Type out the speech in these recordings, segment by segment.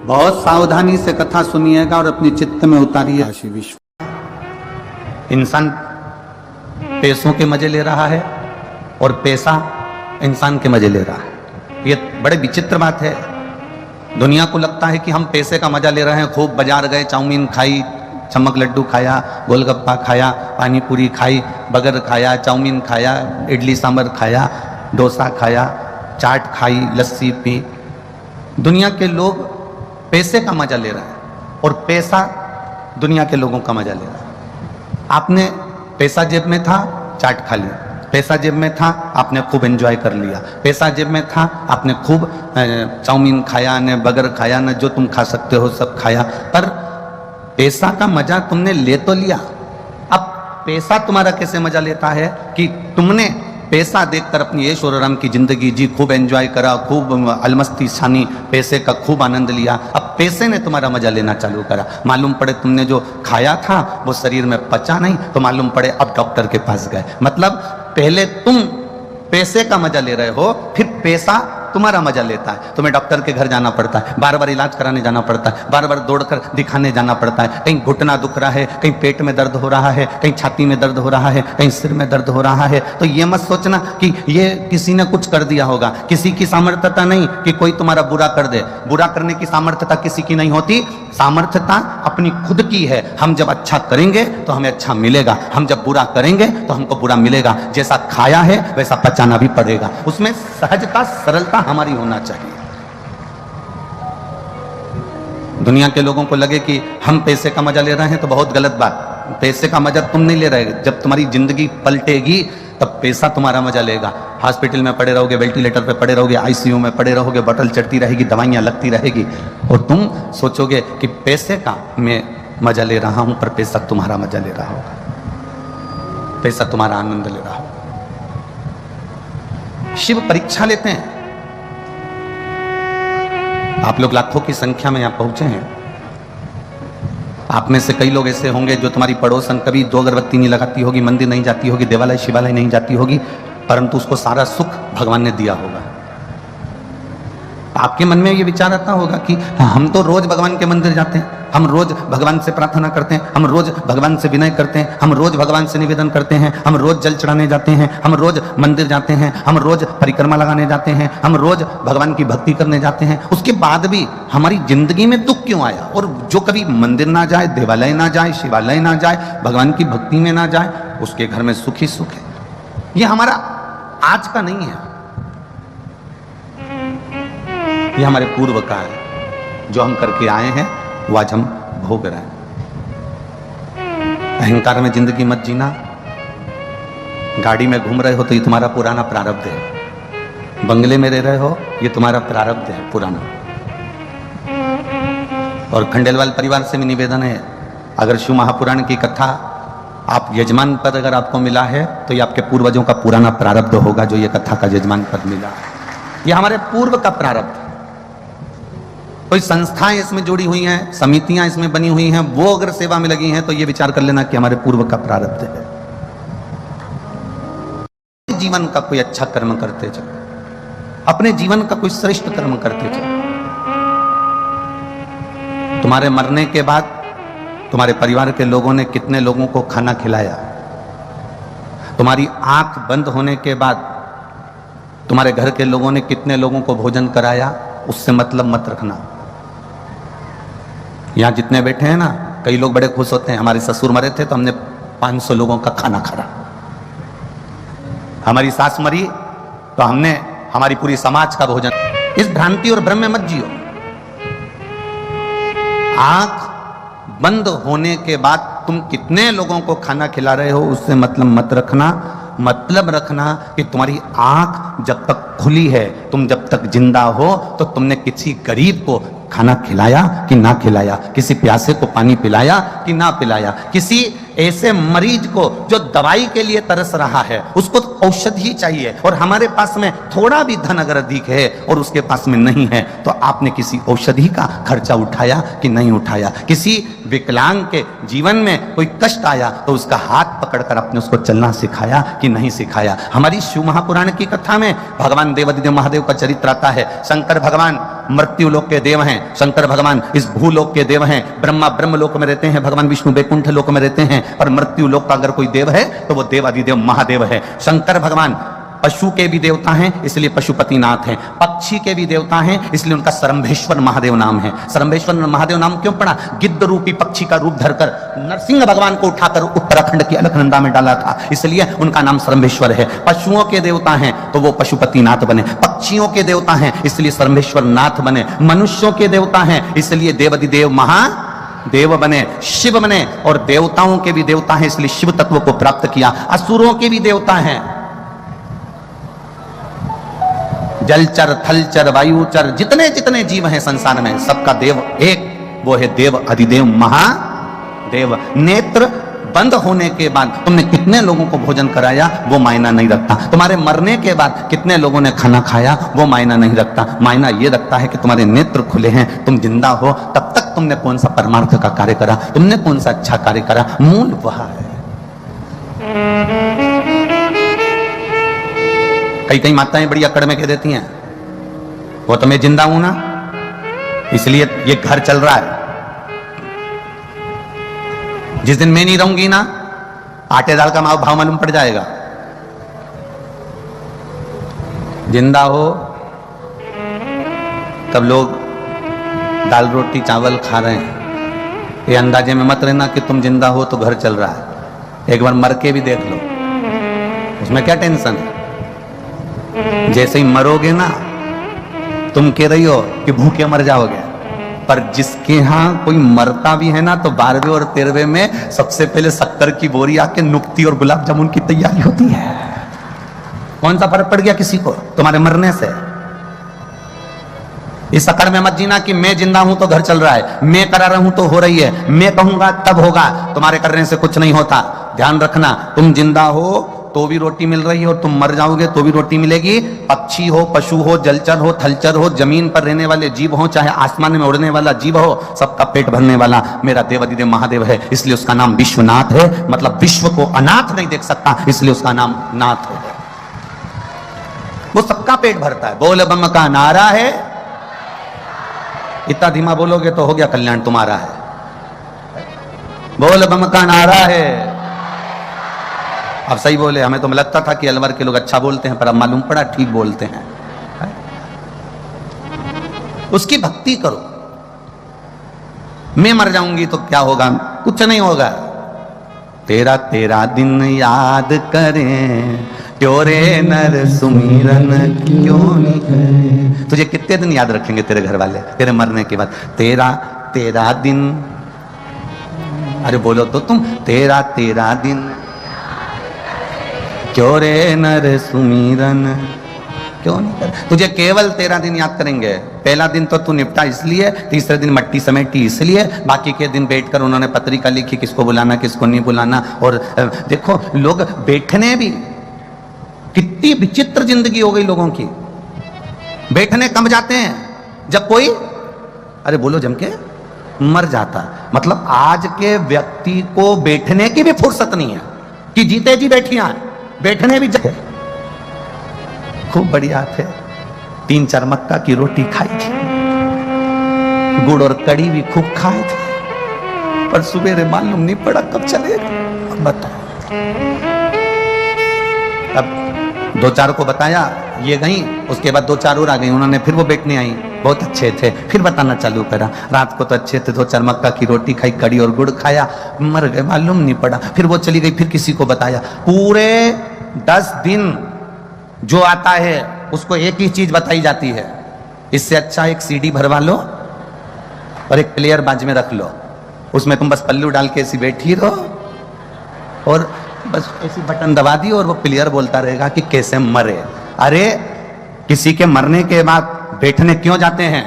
बहुत सावधानी से कथा सुनिएगा और अपने चित्त में उतारिए। इंसान पैसों के मजे ले रहा है और पैसा इंसान के मजे ले रहा है। ये बड़े विचित्र बात है। दुनिया को लगता है कि हम पैसे का मजा ले रहे हैं, खूब बाजार गए, चाउमीन खाई, चमक लड्डू खाया, गोलगप्पा खाया, पानी पूरी खाई, बर्गर खाया, चाउमीन खाया, इडली सांभर खाया, डोसा खाया, चाट खाई, लस्सी पी। दुनिया के लोग पैसे का मजा ले रहे हैं और पैसा दुनिया के लोगों का मजा ले रहा है। आपने पैसा जेब में था, चाट खा लिया, पैसा जेब में था, आपने खूब एंजॉय कर लिया, पैसा जेब में था, आपने खूब चाउमीन खाया, ने बर्गर खाया, न जो तुम खा सकते हो सब खाया, पर पैसा का मजा तुमने ले तो लिया। अब पैसा तुम्हारा कैसे मजा लेता है कि तुमने पैसा देखकर अपनी ऐश और आराम की जिंदगी जी, खूब एंजॉय करा, खूब अलमस्ती छानी, पैसे का खूब आनंद लिया। अब पैसे ने तुम्हारा मजा लेना चालू करा। मालूम पड़े तुमने जो खाया था वो शरीर में पचा नहीं, तो मालूम पड़े अब डॉक्टर के पास गए। मतलब पहले तुम पैसे का मजा ले रहे हो, फिर पैसा तुम्हारा मजा लेता है। तुम्हें डॉक्टर के घर जाना पड़ता है, बार बार इलाज कराने जाना पड़ता है, बार बार दौड़कर दिखाने जाना पड़ता है। कहीं घुटना दुख रहा है, कहीं पेट में दर्द हो रहा है, कहीं छाती में दर्द हो रहा है, कहीं सिर में दर्द हो रहा है। तो ये मत सोचना कि ये किसी ने कुछ कर दिया होगा। किसी की सामर्थ्यता नहीं कि कोई तुम्हारा बुरा कर दे। बुरा करने की सामर्थ्यता किसी की नहीं होती। सामर्थ्यता अपनी खुद की है। हम जब अच्छा करेंगे तो हमें अच्छा मिलेगा, हम जब बुरा करेंगे तो हमको बुरा मिलेगा। जैसा खाया है वैसा पचाना भी पड़ेगा। उसमें सहजता, सरलता हमारी होना चाहिए। दुनिया के लोगों को लगे कि हम पैसे का मजा ले रहे हैं तो बहुत गलत बात। पैसे का मजा तुम नहीं ले रहे। जब तुम्हारी जिंदगी पलटेगी तब पैसा तुम्हारा मजा लेगा। हॉस्पिटल में पड़े रहोगे, वेंटिलेटर पे पड़े रहोगे, आईसीयू में पड़े रहोगे, बॉटल चढ़ती रहेगी, दवाइयां लगती रहेगी, और तुम सोचोगे कि पैसे का मैं मजा ले रहा हूं, पर पैसा तुम्हारा मजा ले रहा होगा, पैसा तुम्हारा आनंद ले रहा होगा। शिव परीक्षा लेते हैं। आप लोग लाखों की संख्या में यहां पहुंचे हैं। आप में से कई लोग ऐसे होंगे जो तुम्हारी पड़ोसन कभी 2 अगरबत्ती नहीं लगाती होगी, मंदिर नहीं जाती होगी, देवालय शिवालय नहीं जाती होगी, परंतु उसको सारा सुख भगवान ने दिया होगा। आपके मन में ये विचार आता होगा कि हम तो रोज भगवान के मंदिर जाते हैं, हम रोज भगवान से प्रार्थना करते हैं, हम रोज भगवान से विनय करते हैं, हम रोज भगवान से निवेदन करते हैं, हम रोज जल चढ़ाने जाते हैं, हम रोज मंदिर जाते हैं, हम रोज परिक्रमा लगाने जाते हैं, हम रोज भगवान की भक्ति करने जाते हैं। उसके बाद भी हमारी जिंदगी में दुख क्यों आया? और जो कभी मंदिर ना जाए, देवालय ना जाए, शिवालय ना जाए, भगवान की भक्ति में ना जाए, उसके घर में सुख ही सुख है। ये हमारा आज का नहीं है, ये हमारे पूर्व का है। जो हम करके आए हैं वो आज हम भोग रहे हैं। अहंकार में जिंदगी मत जीना। गाड़ी में घूम रहे हो तो ये तुम्हारा पुराना प्रारब्ध है। बंगले में रह रहे हो, ये तुम्हारा प्रारब्ध है पुराना। और खंडेलवाल परिवार से भी निवेदन है, अगर शिव महापुराण की कथा आप यजमान पद अगर आपको मिला है तो ये आपके पूर्वजों का पुराना प्रारब्ध होगा, जो ये कथा का यजमान पद मिला है। ये हमारे पूर्व का प्रारब्ध है। कोई संस्थाएं इसमें जुड़ी हुई हैं, समितियां इसमें बनी हुई हैं, वो अगर सेवा में लगी हैं तो ये विचार कर लेना कि हमारे पूर्व का प्रारब्ध है। जीवन का कोई अच्छा कर्म करते चलो, अपने जीवन का कोई श्रेष्ठ कर्म करते चलो। तुम्हारे मरने के बाद तुम्हारे परिवार के लोगों ने कितने लोगों को खाना खिलाया? तुम्हारी आंख बंद होने के बाद तुम्हारे घर के लोगों ने कितने लोगों को भोजन कराया? उससे मतलब मत रखना। यहां जितने बैठे हैं ना, कई लोग बड़े खुश होते हैं, हमारे ससुर मरे थे तो हमने 500 लोगों का खाना खाया, हमारी सास मरी तो हमने हमारी पूरी समाज का भोजन। इस भ्रांति और भ्रम में मत जियो। आंख बंद होने के बाद तुम कितने लोगों को खाना खिला रहे हो उससे मतलब मत रखना। मतलब रखना कि तुम्हारी आंख जब तक खुली है, तुम जब तक जिंदा हो, तो तुमने किसी गरीब को खाना खिलाया कि ना खिलाया, किसी प्यासे को पानी पिलाया कि ना पिलाया, किसी ऐसे मरीज को जो दवाई के लिए तरस रहा है उसको औषधि चाहिए, और हमारे पास में थोड़ा भी धन अगर अधिक है और उसके पास में नहीं है तो आपने किसी औषधि का खर्चा उठाया कि नहीं उठाया? किसी विकलांग के जीवन में कोई कष्ट आया तो उसका हाथ पकड़कर अपने उसको चलना सिखाया कि नहीं सिखाया। हमारी शिव महापुराण की कथा में भगवान देवादिदेव महादेव का चरित्र आता है। शंकर भगवान मृत्यु लोक के देव हैं, शंकर भगवान इस भूलोक के देव हैं। ब्रह्मा ब्रह्म लोक में रहते हैं, भगवान विष्णु वैकुंठ लोक में रहते हैं, और मृत्यु लोक का अगर कोई देव है तो वो देवादिदेव महादेव है। शंकर भगवान पशु के भी देवता हैं, इसलिए पशुपतिनाथ हैं। पक्षी के भी देवता हैं, इसलिए उनका सरम्भेश्वर महादेव नाम है। सरम्भेश्वर महादेव नाम क्यों पड़ा? गिद्ध रूपी पक्षी का रूप धरकर नरसिंह भगवान को उठाकर उत्तराखंड की अलकनंदा में डाला था, इसलिए उनका नाम सरम्भेश्वर है। पशुओं के देवता हैं तो वो पशुपतिनाथ बने, पक्षियों के देवता हैं इसलिए सरम्भेश्वर नाथ बने, मनुष्यों के देवता हैं इसलिए देवादिदेव महादेव बने, शिव बने, और देवताओं के भी देवता हैं इसलिए शिव तत्व को प्राप्त किया। असुरों के भी देवता हैं, जलचर थलचर वायुचर जितने जितने जीव हैं संसार में सबका देव एक, वो है देव अधिदेव महादेव। नेत्र बंद होने के बाद तुमने कितने लोगों को भोजन कराया वो मायना नहीं रखता, तुम्हारे मरने के बाद कितने लोगों ने खाना खाया वो मायना नहीं रखता। मायना ये रखता है कि तुम्हारे नेत्र खुले हैं, तुम जिंदा हो, तब तक तुमने कौन सा परमार्थ का कार्य करा, तुमने कौन सा अच्छा कार्य करा, मूल वह है। कई कई माताएं बड़ी अकड़ में कह देती हैं वो तो मैं जिंदा हूं ना इसलिए ये घर चल रहा है, जिस दिन मैं नहीं रहूंगी ना आटे दाल का भाव मालूम पड़ जाएगा। जिंदा हो तब लोग दाल रोटी चावल खा रहे हैं, ये अंदाजे में मत रहना कि तुम जिंदा हो तो घर चल रहा है। एक बार मर के भी देख लो, उसमें क्या टेंशन है। जैसे ही मरोगे ना तुम कह रही हो कि भूखे मर जाओगे, पर जिसके यहां कोई मरता भी है ना तो 12वें और 13वें में सबसे पहले शक्कर की बोरी आके नुक्ती और गुलाब जामुन की तैयारी होती है। कौन सा फर्क पड़ गया किसी को तुम्हारे मरने से? इस अकड़ में मत जीना कि मैं जिंदा हूं तो घर चल रहा है, मैं करा रहा हूं तो हो रही है, मैं कहूंगा तब होगा, तुम्हारे करने से कुछ नहीं होता। ध्यान रखना, तुम जिंदा हो तो भी रोटी मिल रही है और तुम मर जाओगे तो भी रोटी मिलेगी। पक्षी हो, पशु हो, जलचर हो, थलचर हो, जमीन पर रहने वाले जीव हो, चाहे आसमान में उड़ने वाला जीव हो, सबका पेट भरने वाला मेरा देवादिदेव महादेव है, इसलिए उसका नाम विश्वनाथ है। मतलब विश्व को अनाथ नहीं देख सकता इसलिए उसका नाम नाथ है। वो सबका पेट भरता है। बोल बम का नारा है, इतना धीमा बोलोगे तो हो गया कल्याण तुम्हारा है। बोल बम का नारा है। अब सही बोले, हमें तो लगता था कि अलवर के लोग अच्छा बोलते हैं, पर अब मालूम पड़ा ठीक बोलते हैं। उसकी भक्ति करो। मैं मर जाऊंगी तो क्या होगा? कुछ नहीं होगा। तेरा तेरा दिन याद करें त्योरे नर सुमिरन क्यों नहीं करें। तुझे कितने दिन याद रखेंगे तेरे घर वाले तेरे मरने के बाद? तेरा तेरा दिन, अरे बोलो तो तुम, तेरा तेरा दिन क्यों रे नर सुमिरन क्यों नहीं कर। तुझे केवल 13 दिन याद करेंगे। पहला दिन तो तू निपटा इसलिए, तीसरे दिन मट्टी समेटी इसलिए, बाकी के दिन बैठकर उन्होंने पत्रिका लिखी किसको बुलाना किसको नहीं बुलाना। और देखो लोग बैठने भी, कितनी विचित्र जिंदगी हो गई लोगों की। बैठने कब जाते हैं? जब कोई, अरे बोलो जम के, मर जाता। मतलब आज के व्यक्ति को बैठने की भी फुर्सत नहीं है कि जीते जी बैठिया बैठने भी जाए। खूब बढ़िया थे, 3-4 मक्का की रोटी खाई थी, गुड़ और कड़ी भी खूब खाए थे, पर सुबह मालूम नहीं पड़ा कब चलेगा। बताओ। अब 2-4 को बताया, ये गई, उसके बाद 2-4 और आ गई, उन्होंने फिर वो बैठने आई, बहुत अच्छे थे, फिर बताना चालू करा। रात को तो अच्छे थे, 2-4 मक्का की रोटी खाई, कड़ी और गुड़ खाया, मर गए, मालूम नहीं पड़ा। फिर वो चली गई, फिर किसी को बताया। पूरे 10 दिन जो आता है उसको एक ही चीज बताई जाती है, इससे अच्छा एक सीडी भरवा लो और एक प्लेयर बाज में रख लो, उसमें तुम बस पल्लू डाल के ऐसी बैठी रहो और बस ऐसी बटन दबा दी और वो प्लेयर बोलता रहेगा कि कैसे मरे। अरे किसी के मरने के बाद बैठने क्यों जाते हैं?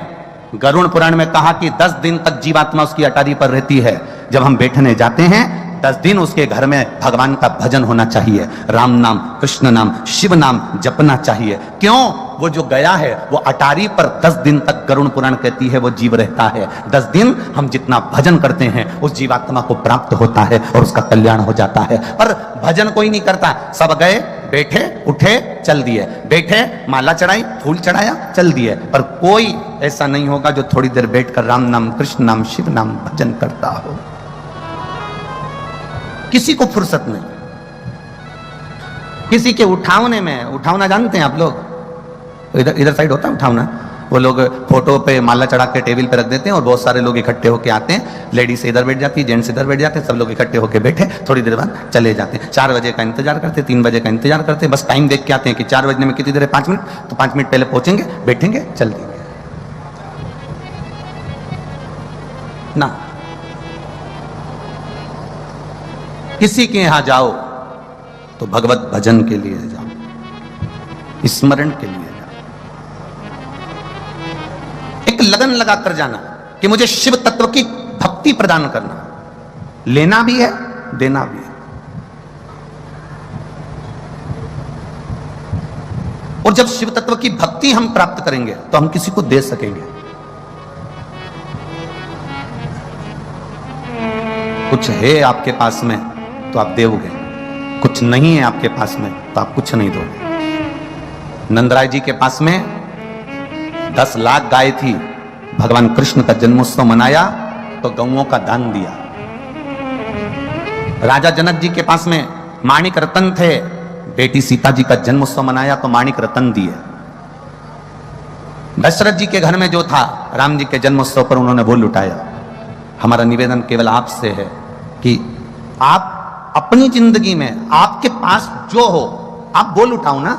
गरुड़ पुराण में कहा कि 10 दिन तक जीवात्मा उसकी अटारी पर रहती है। जब हम बैठने जाते हैं 10 दिन उसके घर में भगवान का भजन होना चाहिए, राम नाम, कृष्ण नाम, शिव नाम जपना चाहिए। क्यों? वो जो गया है वो अटारी पर 10 दिन तक, गरुड़ पुराण कहती है, वो जीव रहता है। 10 दिन हम जितना भजन करते हैं उस जीवात्मा को प्राप्त होता है और उसका कल्याण हो जाता है। पर भजन कोई नहीं करता, सब गए, बैठे, उठे, चल दिए, बैठे, माला चढ़ाई, फूल चढ़ाया, चल दिए। पर कोई ऐसा नहीं होगा जो थोड़ी देर बैठकर राम नाम, कृष्ण नाम, शिव नाम भजन करता हो। किसी को फुर्सत नहीं। किसी के उठावने में, उठावना जानते हैं आप लोग? इधर साइड होता है उठावना, वो लोग फोटो पे माला चढ़ा के टेबल पे रख देते हैं और बहुत सारे लोग इकट्ठे होके आते हैं। लेडीज इधर बैठ जाती है, जेंट्स इधर बैठ जाते हैं, सब लोग इकट्ठे होके बैठे, थोड़ी देर बाद चले जाते हैं। 4 बजे का इंतजार करते, 3 बजे का इंतजार करते, बस टाइम देख के आते हैं कि 4 बजने में कितनी देर है, 5 मिनट, तो 5 मिनट पहले पहुंचेंगे, बैठेंगे, चल देंगे ना। किसी के यहां जाओ तो भगवत भजन के लिए जाओ, स्मरण के लिए जाओ, एक लगन लगाकर जाना कि मुझे शिव तत्व की भक्ति प्रदान करना, लेना भी है, देना भी है। और जब शिव तत्व की भक्ति हम प्राप्त करेंगे तो हम किसी को दे सकेंगे। कुछ है आपके पास में तो आप दोगे, कुछ नहीं है आपके पास में तो आप कुछ नहीं दोगे। नंदराय जी के पास में 10 लाख गाय थी, भगवान कृष्ण का जन्मोत्सव मनाया तो गौओं का दान दिया। राजा जनक जी के पास में माणिक रतन थे, बेटी सीता जी का जन्मोत्सव मनाया तो माणिक रतन दिए। दशरथ जी के घर में जो था, राम जी के जन्मोत्सव पर उन्होंने वो लुटाया। हमारा निवेदन केवल आपसे है कि आप अपनी जिंदगी में आपके पास जो हो आप वो लुटाओ ना।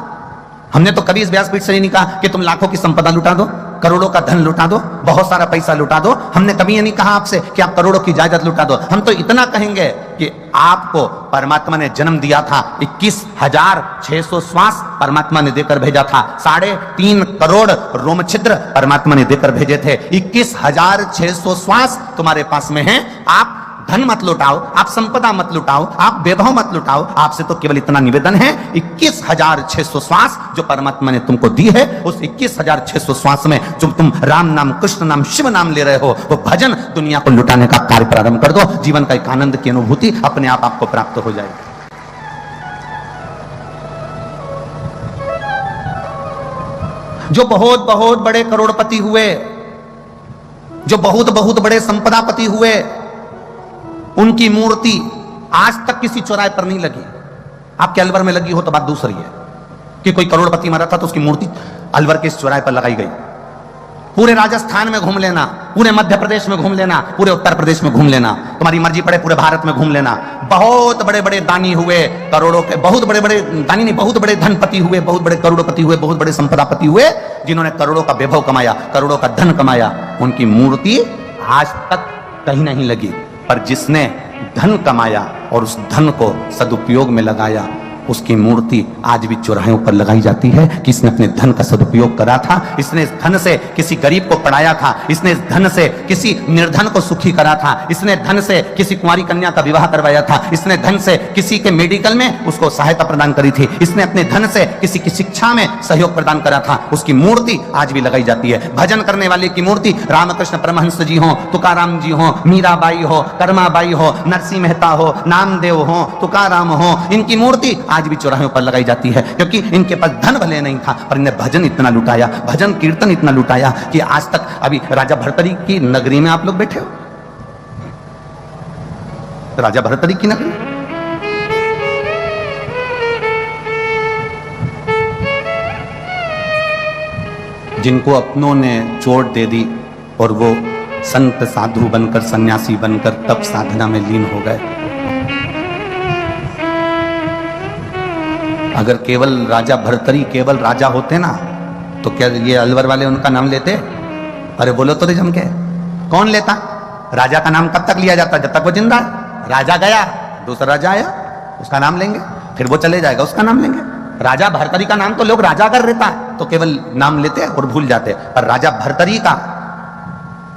हमने तो कभी इस व्यासपीठ से नहीं कहा कि तुम लाखों की संपदा लुटा दो, करोड़ों का धन लुटा दो, बहुत सारा पैसा लुटा दो। हमने कभी ये नहीं कहा आपसे कि आप करोड़ों की जायदाद लुटा दो। हम तो इतना कहेंगे कि आपको परमात्मा ने जन्म दिया था, 21,600 श्वास परमात्मा ने देकर भेजा था, 3.5 करोड़ रोम छिद्र परमात्मा ने देकर भेजे थे। 21,600 श्वास तुम्हारे पास में है। आप धन मत लुटाओ, आप संपदा मत लुटाओ, आप वैभव मत लुटाओ। आपसे तो केवल इतना निवेदन है, 21,600 श्वास जो परमात्मा ने तुमको दी है, उस 21,600 श्वास में जो तुम राम नाम, कृष्ण नाम, शिव नाम ले रहे हो, वो भजन दुनिया को लुटाने का कार्य प्रारंभ कर दो। जीवन का एक आनंद की अनुभूति अपने आप आपको प्राप्त हो जाएगी। जो बहुत बहुत बड़े करोड़पति हुए, जो बहुत बहुत बड़े संपदापति हुए, उनकी मूर्ति आज तक किसी चौराहे पर नहीं लगी। आपके अलवर में लगी हो तो बात दूसरी है कि कोई करोड़पति मरा था तो उसकी मूर्ति अलवर के इस चौराहे पर लगाई गई। पूरे राजस्थान में घूम लेना, पूरे मध्य प्रदेश में घूम लेना, पूरे उत्तर प्रदेश में घूम लेना, तुम्हारी मर्जी पड़े पूरे भारत में घूम लेना। बहुत बड़े बड़े दानी हुए, करोड़ों के, बहुत बड़े बड़े दानी नहीं, बहुत बड़े धनपति हुए, बहुत बड़े करोड़पति हुए, बहुत बड़े संपदापति हुए, जिन्होंने करोड़ों का वैभव कमाया, करोड़ों का धन कमाया, उनकी मूर्ति आज तक कहीं नहीं लगी। पर जिसने धन कमाया और उस धन को सदुपयोग में लगाया, उसकी मूर्ति आज भी चौराहों पर लगाई जाती है कि इसने अपने धन का सदुपयोग करा था, इसने इस धन से किसी गरीब को पढ़ाया था, इसने इस धन से किसी निर्धन को सुखी करा था, इसने धन से किसी कुंवारी कन्या का विवाह करवाया था, इसने धन से किसी के मेडिकल में उसको सहायता प्रदान करी थी, इसने अपने धन से किसी की शिक्षा में सहयोग प्रदान करा था। उसकी मूर्ति आज भी लगाई जाती है। भजन करने वाले की मूर्ति रामकृष्ण परमहंस जी हो, तुकाराम जी हो, मीराबाई हो, कर्माबाई हो, नरसिंह मेहता हो, नामदेव हो, तुकाराम हो, इनकी मूर्ति आज भी चौराहों पर लगाई जाती है, क्योंकि इनके पास धन भले नहीं था पर इन्हें भजन इतना लुटाया, भजन कीर्तन इतना लुटाया कि आज तक अभी राजा भर्तरी की नगरी में आप लोग बैठे हो, राजा भर्तरी की नगरी, जिनको अपनों ने चोट दे दी और वो संत साधु बनकर, सन्यासी बनकर तप साधना में लीन हो गए। अगर केवल राजा भर्तरी केवल राजा होते ना तो क्या ये अलवर वाले उनका नाम लेते? अरे बोलो तो जम के, कौन लेता? राजा का नाम कब तक लिया जाता? जब तक वो जिंदा है। राजा गया, दूसरा राजा आया, उसका नाम लेंगे, फिर वो चले जाएगा, उसका नाम लेंगे। राजा भर्तरी का नाम तो लोग राजा अगर रहता है तो केवल नाम लेते और भूल जाते, पर राजा भर्तरी का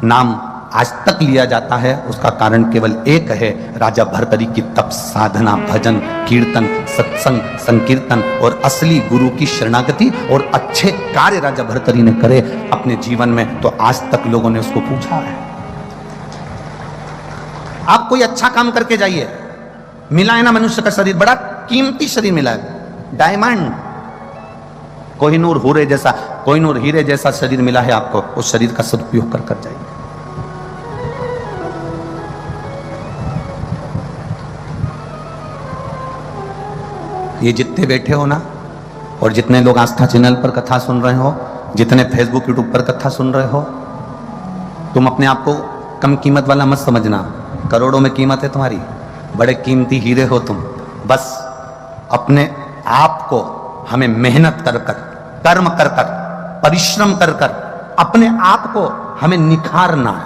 नाम आज तक लिया जाता है, उसका कारण केवल एक है, राजा भर्तृहरि की तप, साधना, भजन, कीर्तन, सत्संग, संकीर्तन और असली गुरु की शरणागति और अच्छे कार्य राजा भर्तृहरि ने करे अपने जीवन में, तो आज तक लोगों ने उसको पूछा है। आप कोई अच्छा काम करके जाइए, मिला है ना मनुष्य का शरीर, बड़ा कीमती शरीर मिला है, डायमंड, कोहिनूर हीरे जैसा, कोहिनूर हीरे जैसा शरीर मिला है आपको, उस शरीर का सदुपयोग कर कर जाइए। ये जितने बैठे हो ना, और जितने लोग आस्था चैनल पर कथा सुन रहे हो, जितने फेसबुक यूट्यूब पर कथा सुन रहे हो, तुम अपने आप को कम कीमत वाला मत समझना, करोड़ों में कीमत है तुम्हारी, बड़े कीमती हीरे हो तुम। बस अपने आप को हमें मेहनत कर कर, कर्म कर कर, परिश्रम कर कर अपने आप को हमें निखारना है,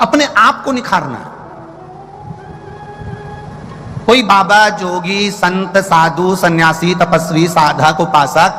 अपने आप को निखारना है। कोई बाबा, जोगी, संत, साधु, सन्यासी, तपस्वी, साधक, उपासक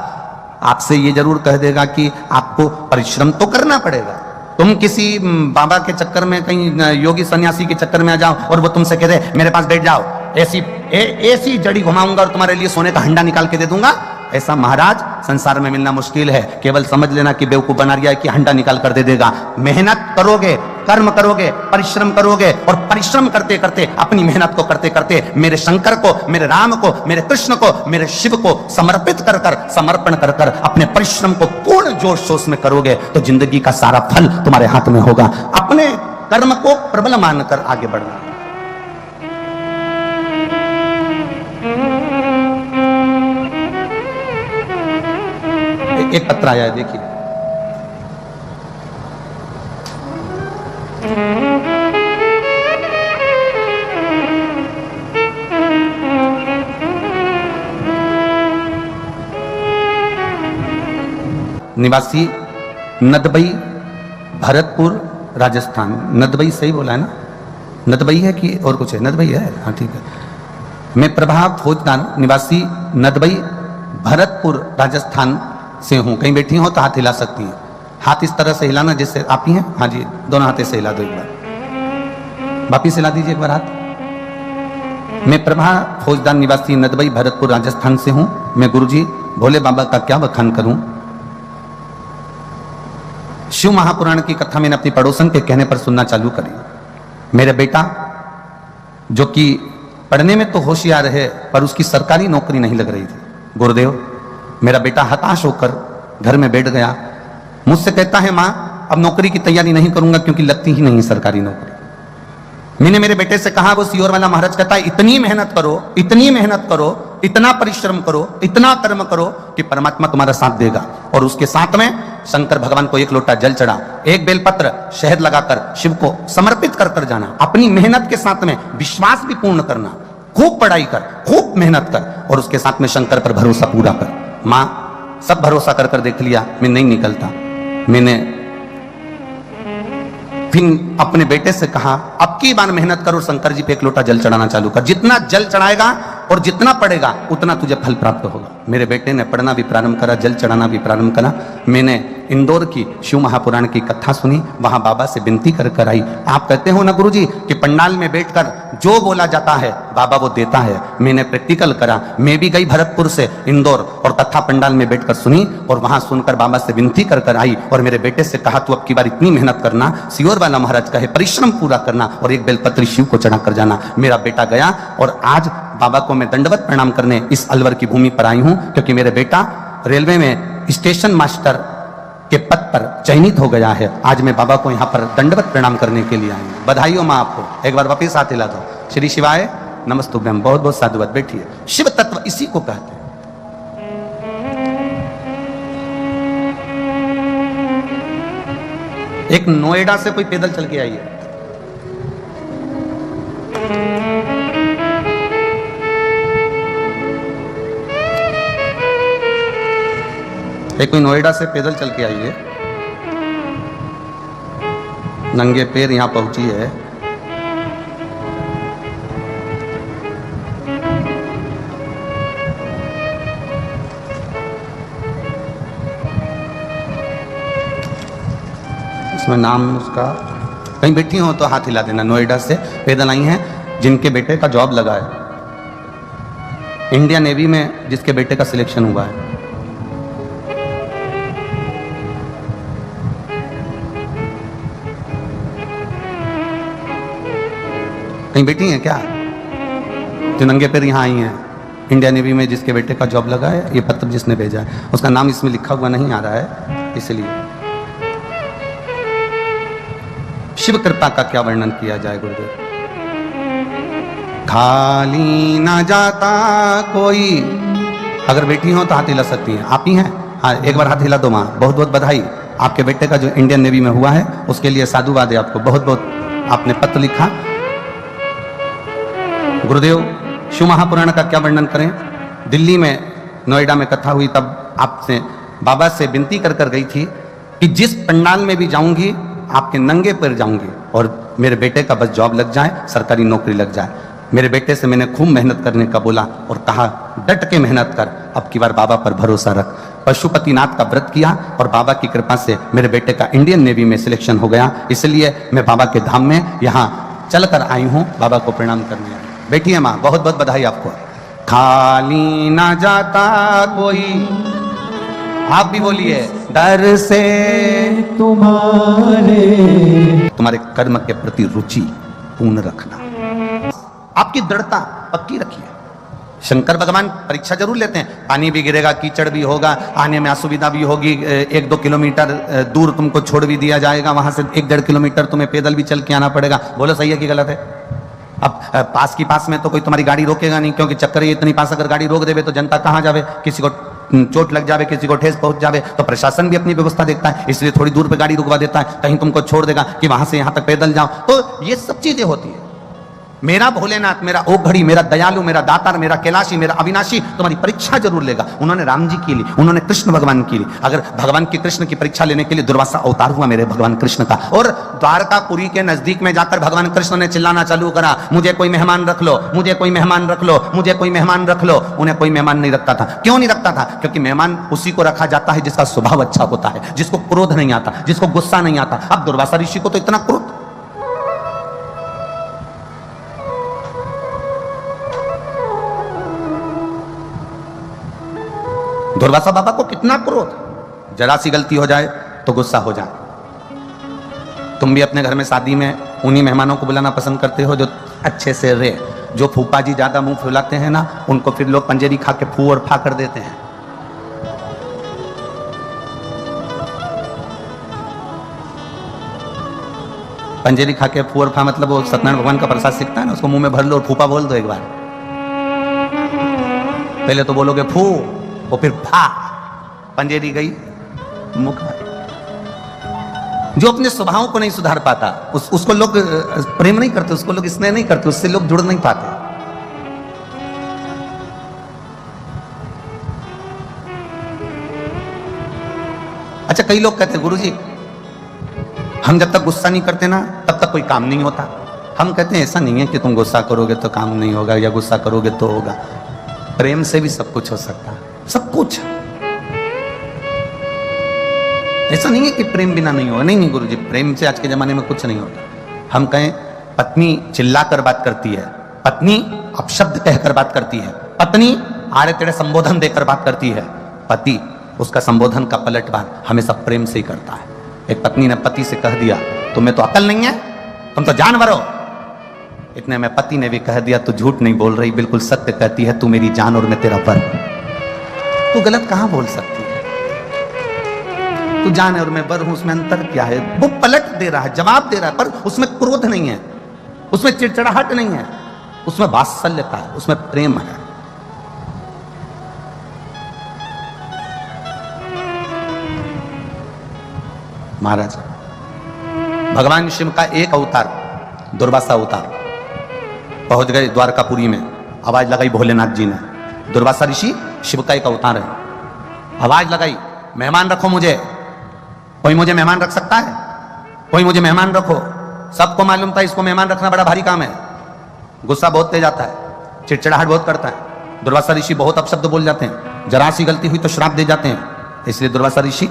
आपसे ये जरूर कह देगा कि आपको परिश्रम तो करना पड़ेगा। तुम किसी बाबा के चक्कर में, कहीं योगी सन्यासी के चक्कर में आ जाओ और वो तुमसे कह दे मेरे पास बैठ जाओ, ऐसी जड़ी घुमाऊंगा और तुम्हारे लिए सोने का हंडा निकाल के दे दूंगा, ऐसा महाराज संसार में मिलना मुश्किल है। केवल समझ लेना कि बेवकूफ बना रिया है कि हंडा निकाल कर दे देगा। मेहनत करोगे, कर्म करोगे, परिश्रम करोगे, और परिश्रम करते करते, अपनी मेहनत को करते करते मेरे शंकर को, मेरे राम को, मेरे कृष्ण को, मेरे शिव को समर्पित कर कर, समर्पण कर कर अपने परिश्रम को पूर्ण जोश शोश में करोगे तो जिंदगी का सारा फल तुम्हारे हाथ में होगा। अपने कर्म को प्रबल मानकर आगे बढ़ना। एक पत्र आया है, देखिए। निवासी नदबई, भरतपुर, राजस्थान। नदबई सही बोला है ना? नदबई है कि और कुछ है? नदबई है, हाँ ठीक है। मैं प्रभा फौजदार, निवासी नदबई, भरतपुर, राजस्थान से हूं। कहीं बैठी हो तो हाथ हिला सकती हैं। हाथ इस तरह से हिलाना जिससे आप ही हैं, हाँ जी, दोनों हाथे से हिला दो एक बार, वापिस हिला दीजिए एक बार हाथ। मैं प्रभा फौजदार, निवासी नदबई, भरतपुर, राजस्थान से हूं। मैं गुरुजी भोले बाबा का क्या बखान करूं। शिव महापुराण की कथा मैंने अपनी पड़ोसन के कहने पर सुनना चालू करी। मेरा बेटा जो कि पढ़ने में तो होशियार है पर उसकी सरकारी नौकरी नहीं लग रही थी। गुरुदेव, मेरा बेटा हताश होकर घर में बैठ गया। मुझसे कहता है मां अब नौकरी की तैयारी नहीं करूंगा क्योंकि लगती ही नहीं सरकारी नौकरी। मैंने मेरे बेटे से कहा, वो सीहोर वाला महाराज कहता है इतनी मेहनत करो, इतनी मेहनत करो, इतना परिश्रम करो, इतना कर्म करो कि परमात्मा तुम्हारा साथ देगा। और उसके साथ में शंकर भगवान को एक लोटा जल चढ़ा, एक बेलपत्र शहद लगाकर शिव को समर्पित कर कर जाना। अपनी मेहनत के साथ में विश्वास भी पूर्ण करना, खूब पढ़ाई कर, खूब मेहनत कर, और उसके साथ में शंकर पर भरोसा पूरा कर। मां सब भरोसा कर कर देख लिया, मैं नहीं निकलता। मैंने फिर अपने बेटे से कहा अब की बार मेहनत करो, शंकर जी पे एक लोटा जल चढ़ाना चालू कर। जितना जल चढ़ाएगा और जितना पड़ेगा उतना तुझे फल प्राप्त होगा। मेरे बेटे ने पढ़ना भी प्रारंभ करा, जल चढ़ाना भी प्रारंभ करा। मैंने इंदौर की शिव महापुराण की कथा सुनी, वहां बाबा से विनती कर कर आई। आप कहते हो ना गुरुजी कि पंडाल में बैठकर जो बोला जाता है बाबा वो देता है। मैंने प्रैक्टिकल करा। मैं भी गई भरतपुर से इंदौर और कथा पंडाल में बैठकर सुनी, और वहां सुनकर बाबा से विनती कर कर आई। और मेरे बेटे से कहा तू अब की बार इतनी मेहनत करना, सीहोर वाला महाराज कहे परिश्रम पूरा करना, और एक बेलपत्री शिव को चढ़ा कर जाना। मेरा बेटा गया, और आज बाबा को मैं दंडवत प्रणाम करने इस अलवर की भूमि पर आई हूं, क्योंकि मेरे बेटा रेलवे में स्टेशन मास्टर के पद पर चयनित हो गया है। आज मैं बाबा को यहाँ पर दंडवत प्रणाम करने के लिए आई हूँ। बधाई हो माँ आपको। एक बार वापिस हाथ हिला दो। श्री शिवाय नमस्तुभ्यम। बहुत बहुत साधुवाद। बैठिए। शिव तत्व इसी को कहते हैं। एक नोएडा से कोई पैदल चल के आई है, एक कोई नोएडा से पैदल चल के आई है, नंगे पैर यहां पहुंची है। इसमें नाम उसका, कहीं बैठी हो तो हाथ हिला देना। नोएडा से पैदल आई हैं, जिनके बेटे का जॉब लगा है, इंडियन नेवी में जिसके बेटे का सिलेक्शन हुआ है। कहीं बैठी हैं क्या? जो नंगे पैर यहाँ आई हैं, इंडिया नेवी में जिसके बेटे का जॉब लगा है, ये पत्र जिसने भेजा है उसका नाम इसमें लिखा हुआ नहीं आ रहा है, इसलिए। शिव कृपा का क्या वर्णन किया जाए गुरुदेव। खाली ना जाता कोई, अगर बेटी हो तो हाथ हिला सकती हैं। आप ही हैं? हाँ, एक बार हाथ हिला दो माँ। बहुत बहुत बधाई, आपके बेटे का जो इंडियन नेवी में हुआ है उसके लिए साधुवाद है आपको, बहुत बहुत। आपने पत्र लिखा। गुरुदेव शिव महापुराण का क्या वर्णन करें। दिल्ली में नोएडा में कथा हुई, तब आपसे बाबा से विनती कर कर गई थी कि जिस पंडाल में भी जाऊंगी आपके नंगे पैर जाऊंगी और मेरे बेटे का बस जॉब लग जाए, सरकारी नौकरी लग जाए। मेरे बेटे से मैंने खूब मेहनत करने का बोला और कहा डट के मेहनत कर, अब की बार बाबा पर भरोसा रख। पशुपतिनाथ का व्रत किया और बाबा की कृपा से मेरे बेटे का इंडियन नेवी में सिलेक्शन हो गया। इसलिए मैं बाबा के धाम में यहाँ चल कर आई हूँ बाबा को प्रणाम करने। बैठिए माँ, बहुत बहुत बधाई आपको। खाली ना जाता कोई, आप भी बोलिए। डर से तुम्हारे कर्म के प्रति रुचि पूर्ण रखना, आपकी दृढ़ता पक्की रखिए। शंकर भगवान परीक्षा जरूर लेते हैं, पानी भी गिरेगा, कीचड़ भी होगा, आने में असुविधा भी होगी, 1-2 किलोमीटर दूर तुमको छोड़ भी दिया जाएगा, वहां से 1-1.5 किलोमीटर तुम्हें पैदल भी चल के आना पड़ेगा। बोलो सही है कि गलत है? अब पास की पास में तो कोई तुम्हारी गाड़ी रोकेगा नहीं, क्योंकि चक्कर ये इतनी पास अगर गाड़ी रोक देवे तो जनता कहाँ जावे, किसी को चोट लग जावे, किसी को ठेस पहुंच जावे, तो प्रशासन भी अपनी व्यवस्था देखता है, इसलिए थोड़ी दूर पे गाड़ी रुकवा देता है, कहीं तुमको छोड़ देगा कि वहां से यहां तक पैदल जाओ। तो ये सब चीजें होती है। मेरा भोलेनाथ, मेरा ओघड़ी, मेरा दयालु, मेरा दातार, मेरा कैलाशी, मेरा अविनाशी तुम्हारी परीक्षा जरूर लेगा। उन्होंने राम जी की ली, उन्होंने कृष्ण भगवान की ली। अगर भगवान की कृष्ण की परीक्षा लेने के लिए दुर्वासा अवतार हुआ मेरे भगवान कृष्ण का, और द्वारकापुरी के नजदीक में जाकर भगवान कृष्ण ने चिल्लाना चालू करा, मुझे कोई मेहमान रख लो, मुझे कोई मेहमान रख लो, मुझे कोई मेहमान रख लो। उन्हें कोई मेहमान नहीं रखता था। क्यों नहीं रखता था? क्योंकि मेहमान उसी को रखा जाता है जिसका स्वभाव अच्छा होता है, जिसको क्रोध नहीं आता, जिसको गुस्सा नहीं आता। अब दुर्वासा ऋषि को तो इतना क्रोध, दुर्वासा बाबा को कितना क्रोध, जरा सी गलती हो जाए तो गुस्सा हो जाए। तुम भी अपने घर में शादी में उन्हीं मेहमानों को बुलाना पसंद करते हो जो अच्छे से रहे। जो फूफा जी ज्यादा मुंह फुलाते हैं ना, उनको फिर लोग पंजेरी खा के फू और फा कर देते हैं। पंजेरी खा के फू और फा मतलब वो सत्यनारायण भगवान का प्रसाद सीखता है ना, उसको मुंह में भर लो और फूफा बोल दो एक बार। पहले तो बोलोगे फू, वो फिर फा, पंजेरी गई मुख में। जो अपने स्वभाव को नहीं सुधार पाता उसको लोग प्रेम नहीं करते, उसको लोग स्नेह नहीं करते, उससे लोग जुड़ नहीं पाते। अच्छा, कई लोग कहते हैं गुरुजी हम जब तक गुस्सा नहीं करते ना तब तक कोई काम नहीं होता। हम कहते हैं ऐसा नहीं है कि तुम गुस्सा करोगे तो काम नहीं होगा या गुस्सा करोगे तो होगा। प्रेम से भी सब कुछ हो सकता है, सब कुछ। ऐसा नहीं है कि प्रेम बिना नहीं होगा। नहीं नहीं गुरुजी, प्रेम से आज के जमाने में कुछ नहीं होता। हम कहें पत्नी चिल्लाकर बात करती है, पत्नी अपशब्द कहकर बात करती है, पत्नी आड़े तेड़े संबोधन देकर बात करती है, पति उसका संबोधन का पलटवार हमेशा प्रेम से ही करता है। एक पत्नी ने पति से कह दिया तुम्हें तो अकल नहीं है, तुम तो जानवर हो। इतने में पति ने भी कह दिया तू झूठ नहीं बोल रही, बिल्कुल सत्य कहती है, तू मेरी जान और मैं तेरा वर। तू गलत कहां बोल सकती है? तू जान है और मैं वर हूं, उसमें अंतर क्या है? वो पलट दे रहा है, जवाब दे रहा है, पर उसमें क्रोध नहीं है, उसमें चिड़चिड़ाहट नहीं है, उसमें वात्सल्यता है, उसमें प्रेम है। महाराज भगवान शिव का एक अवतार दुर्वासा अवतार पहुंच गए द्वारकापुरी में। आवाज लगाई भोलेनाथ जी ने, दुर्वासा ऋषि शिव का एक अवतार है। आवाज लगाई मेहमान रखो मुझे। कोई मुझे मेहमान रख सकता है? कोई मुझे मेहमान रखो। सबको मालूम था इसको मेहमान रखना बड़ा भारी काम है। गुस्सा बहुत तेज आता है, चिड़चिड़ाहट बहुत करता है। दुर्वासा ऋषि बहुत अपशब्द बोल जाते हैं, जरा सी गलती हुई तो श्राप दे जाते हैं। इसलिए दुर्वासा ऋषि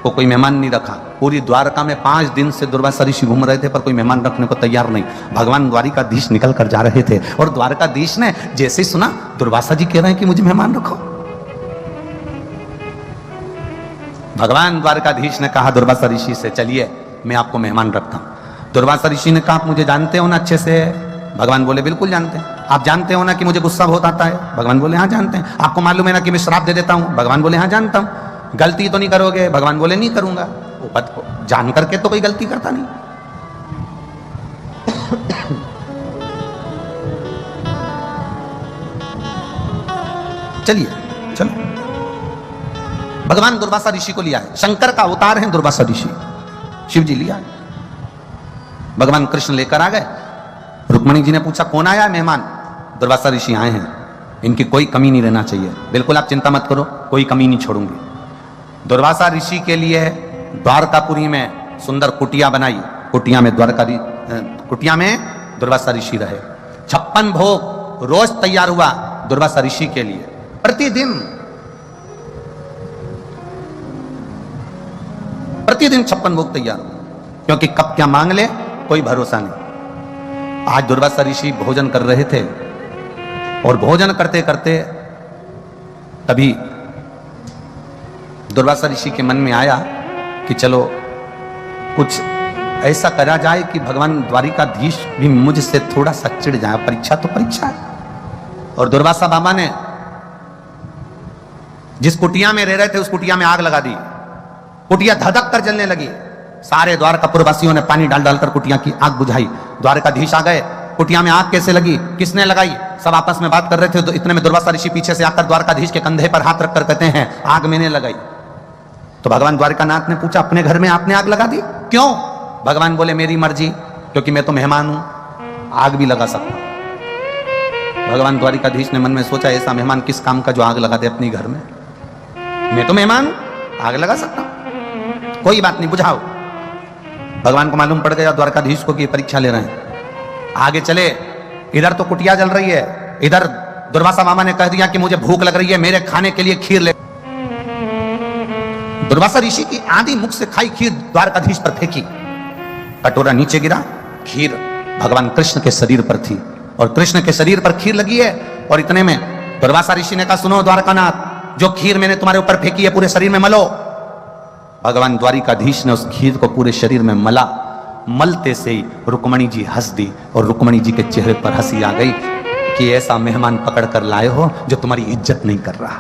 को कोई मेहमान नहीं रखा। पूरी द्वारका में 5 दिन से दुर्वासा ऋषि घूम रहे थे पर कोई मेहमान रखने को तैयार नहीं। भगवान द्वारिकाधीश निकल कर जा रहे थे और द्वारकाधीश ने जैसे ही सुना दुर्वासा जी कह रहे हैं कि मुझे मेहमान रखो, भगवान द्वारकाधीश ने कहा दुर्वासा ऋषि से, चलिए मैं आपको मेहमान रखता हूं। दुर्वासा ऋषि ने कहा आप मुझे जानते हो ना अच्छे से? भगवान बोले बिल्कुल जानते हैं। आप जानते हो ना कि मुझे गुस्सा बहुत आता है? भगवान बोले हाँ जानते हैं। आपको मालूम है ना कि मैं श्राप दे देता हूं? भगवान बोले हाँ जानता हूं। गलती तो नहीं करोगे? भगवान बोले नहीं करूंगा। वो जान करके तो कोई गलती करता नहीं। चलिए चलो, भगवान दुर्वासा ऋषि को लिया है। शंकर का अवतार है दुर्वासा ऋषि, शिव जी लिया है। भगवान कृष्ण लेकर आ गए। रुक्मणी जी ने पूछा कौन आया है मेहमान? दुर्वासा ऋषि आए हैं, इनकी कोई कमी नहीं रहना चाहिए। बिल्कुल आप चिंता मत करो, कोई कमी नहीं छोड़ूंगी। दुर्वासा ऋषि के लिए द्वारकापुरी में सुंदर कुटिया बनाई। कुटिया में दुर्वासा ऋषि रहे। 56 भोग रोज तैयार हुआ दुर्वासा ऋषि के लिए। प्रतिदिन 56 भोग तैयार हुआ, क्योंकि कब क्या मांग ले कोई भरोसा नहीं। आज दुर्वासा ऋषि भोजन कर रहे थे और भोजन करते करते तभी दुर्वासा ऋषि के मन में आया कि चलो कुछ ऐसा करा जाए कि भगवान द्वारिकाधीश भी मुझसे थोड़ा सा चिढ़ जाए। परीक्षा तो परीक्षा है। और दुर्वासा बाबा ने जिस कुटिया में रह रहे थे उस कुटिया में आग लगा दी। कुटिया धधक कर जलने लगी। सारे द्वारकापुरवासियों ने पानी डाल डालकर कुटिया की आग बुझाई। द्वारकाधीश आ गए। कुटिया में आग कैसे लगी, किसने लगाई? सब आपस में बात कर रहे थे। तो इतने में दुर्वासा ऋषि पीछे से आकर द्वारकाधीश के कंधे पर हाथ रखकर कहते हैं आग मैंने लगाई। तो भगवान द्वारिकानाथ ने पूछा अपने घर में आपने आग लगा दी, क्यों? भगवान बोले मेरी मर्जी, क्योंकि मैं तो मेहमान हूं, आग भी लगा सकता हूं। भगवान द्वारिकाधीश ने मन में सोचा ऐसा मेहमान किस काम का जो आग लगा दे अपनी घर में? मैं तो मेहमान हूं, आग लगा सकता हूं, कोई बात नहीं, बुझाओ। भगवान को मालूम पड़ गया द्वारकाधीश को कि परीक्षा ले रहे हैं। आगे चले। इधर तो कुटिया जल रही है, इधर दुर्वासा मामा ने कह दिया कि मुझे भूख लग रही है, मेरे खाने के लिए खीर ले। दुर्वासा ऋषि की आधी मुख से खाई खीर द्वारकाधीश पर फेंकी। कटोरा नीचे गिरा। खीर भगवान कृष्ण के शरीर पर थी और कृष्ण के शरीर पर खीर लगी है। और इतने में दुर्वासा ऋषि ने कहा सुनो द्वारकानाथ, जो खीर मैंने तुम्हारे ऊपर फेंकी है पूरे शरीर में मलो। भगवान द्वारिकाधीश ने उस खीर को पूरे शरीर में मला। मलते से ही रुक्मणी जी हंस दी और रुक्मणी जी के चेहरे पर हंसी आ गई कि ऐसा मेहमान पकड़ कर लाए हो जो तुम्हारी इज्जत नहीं कर रहा।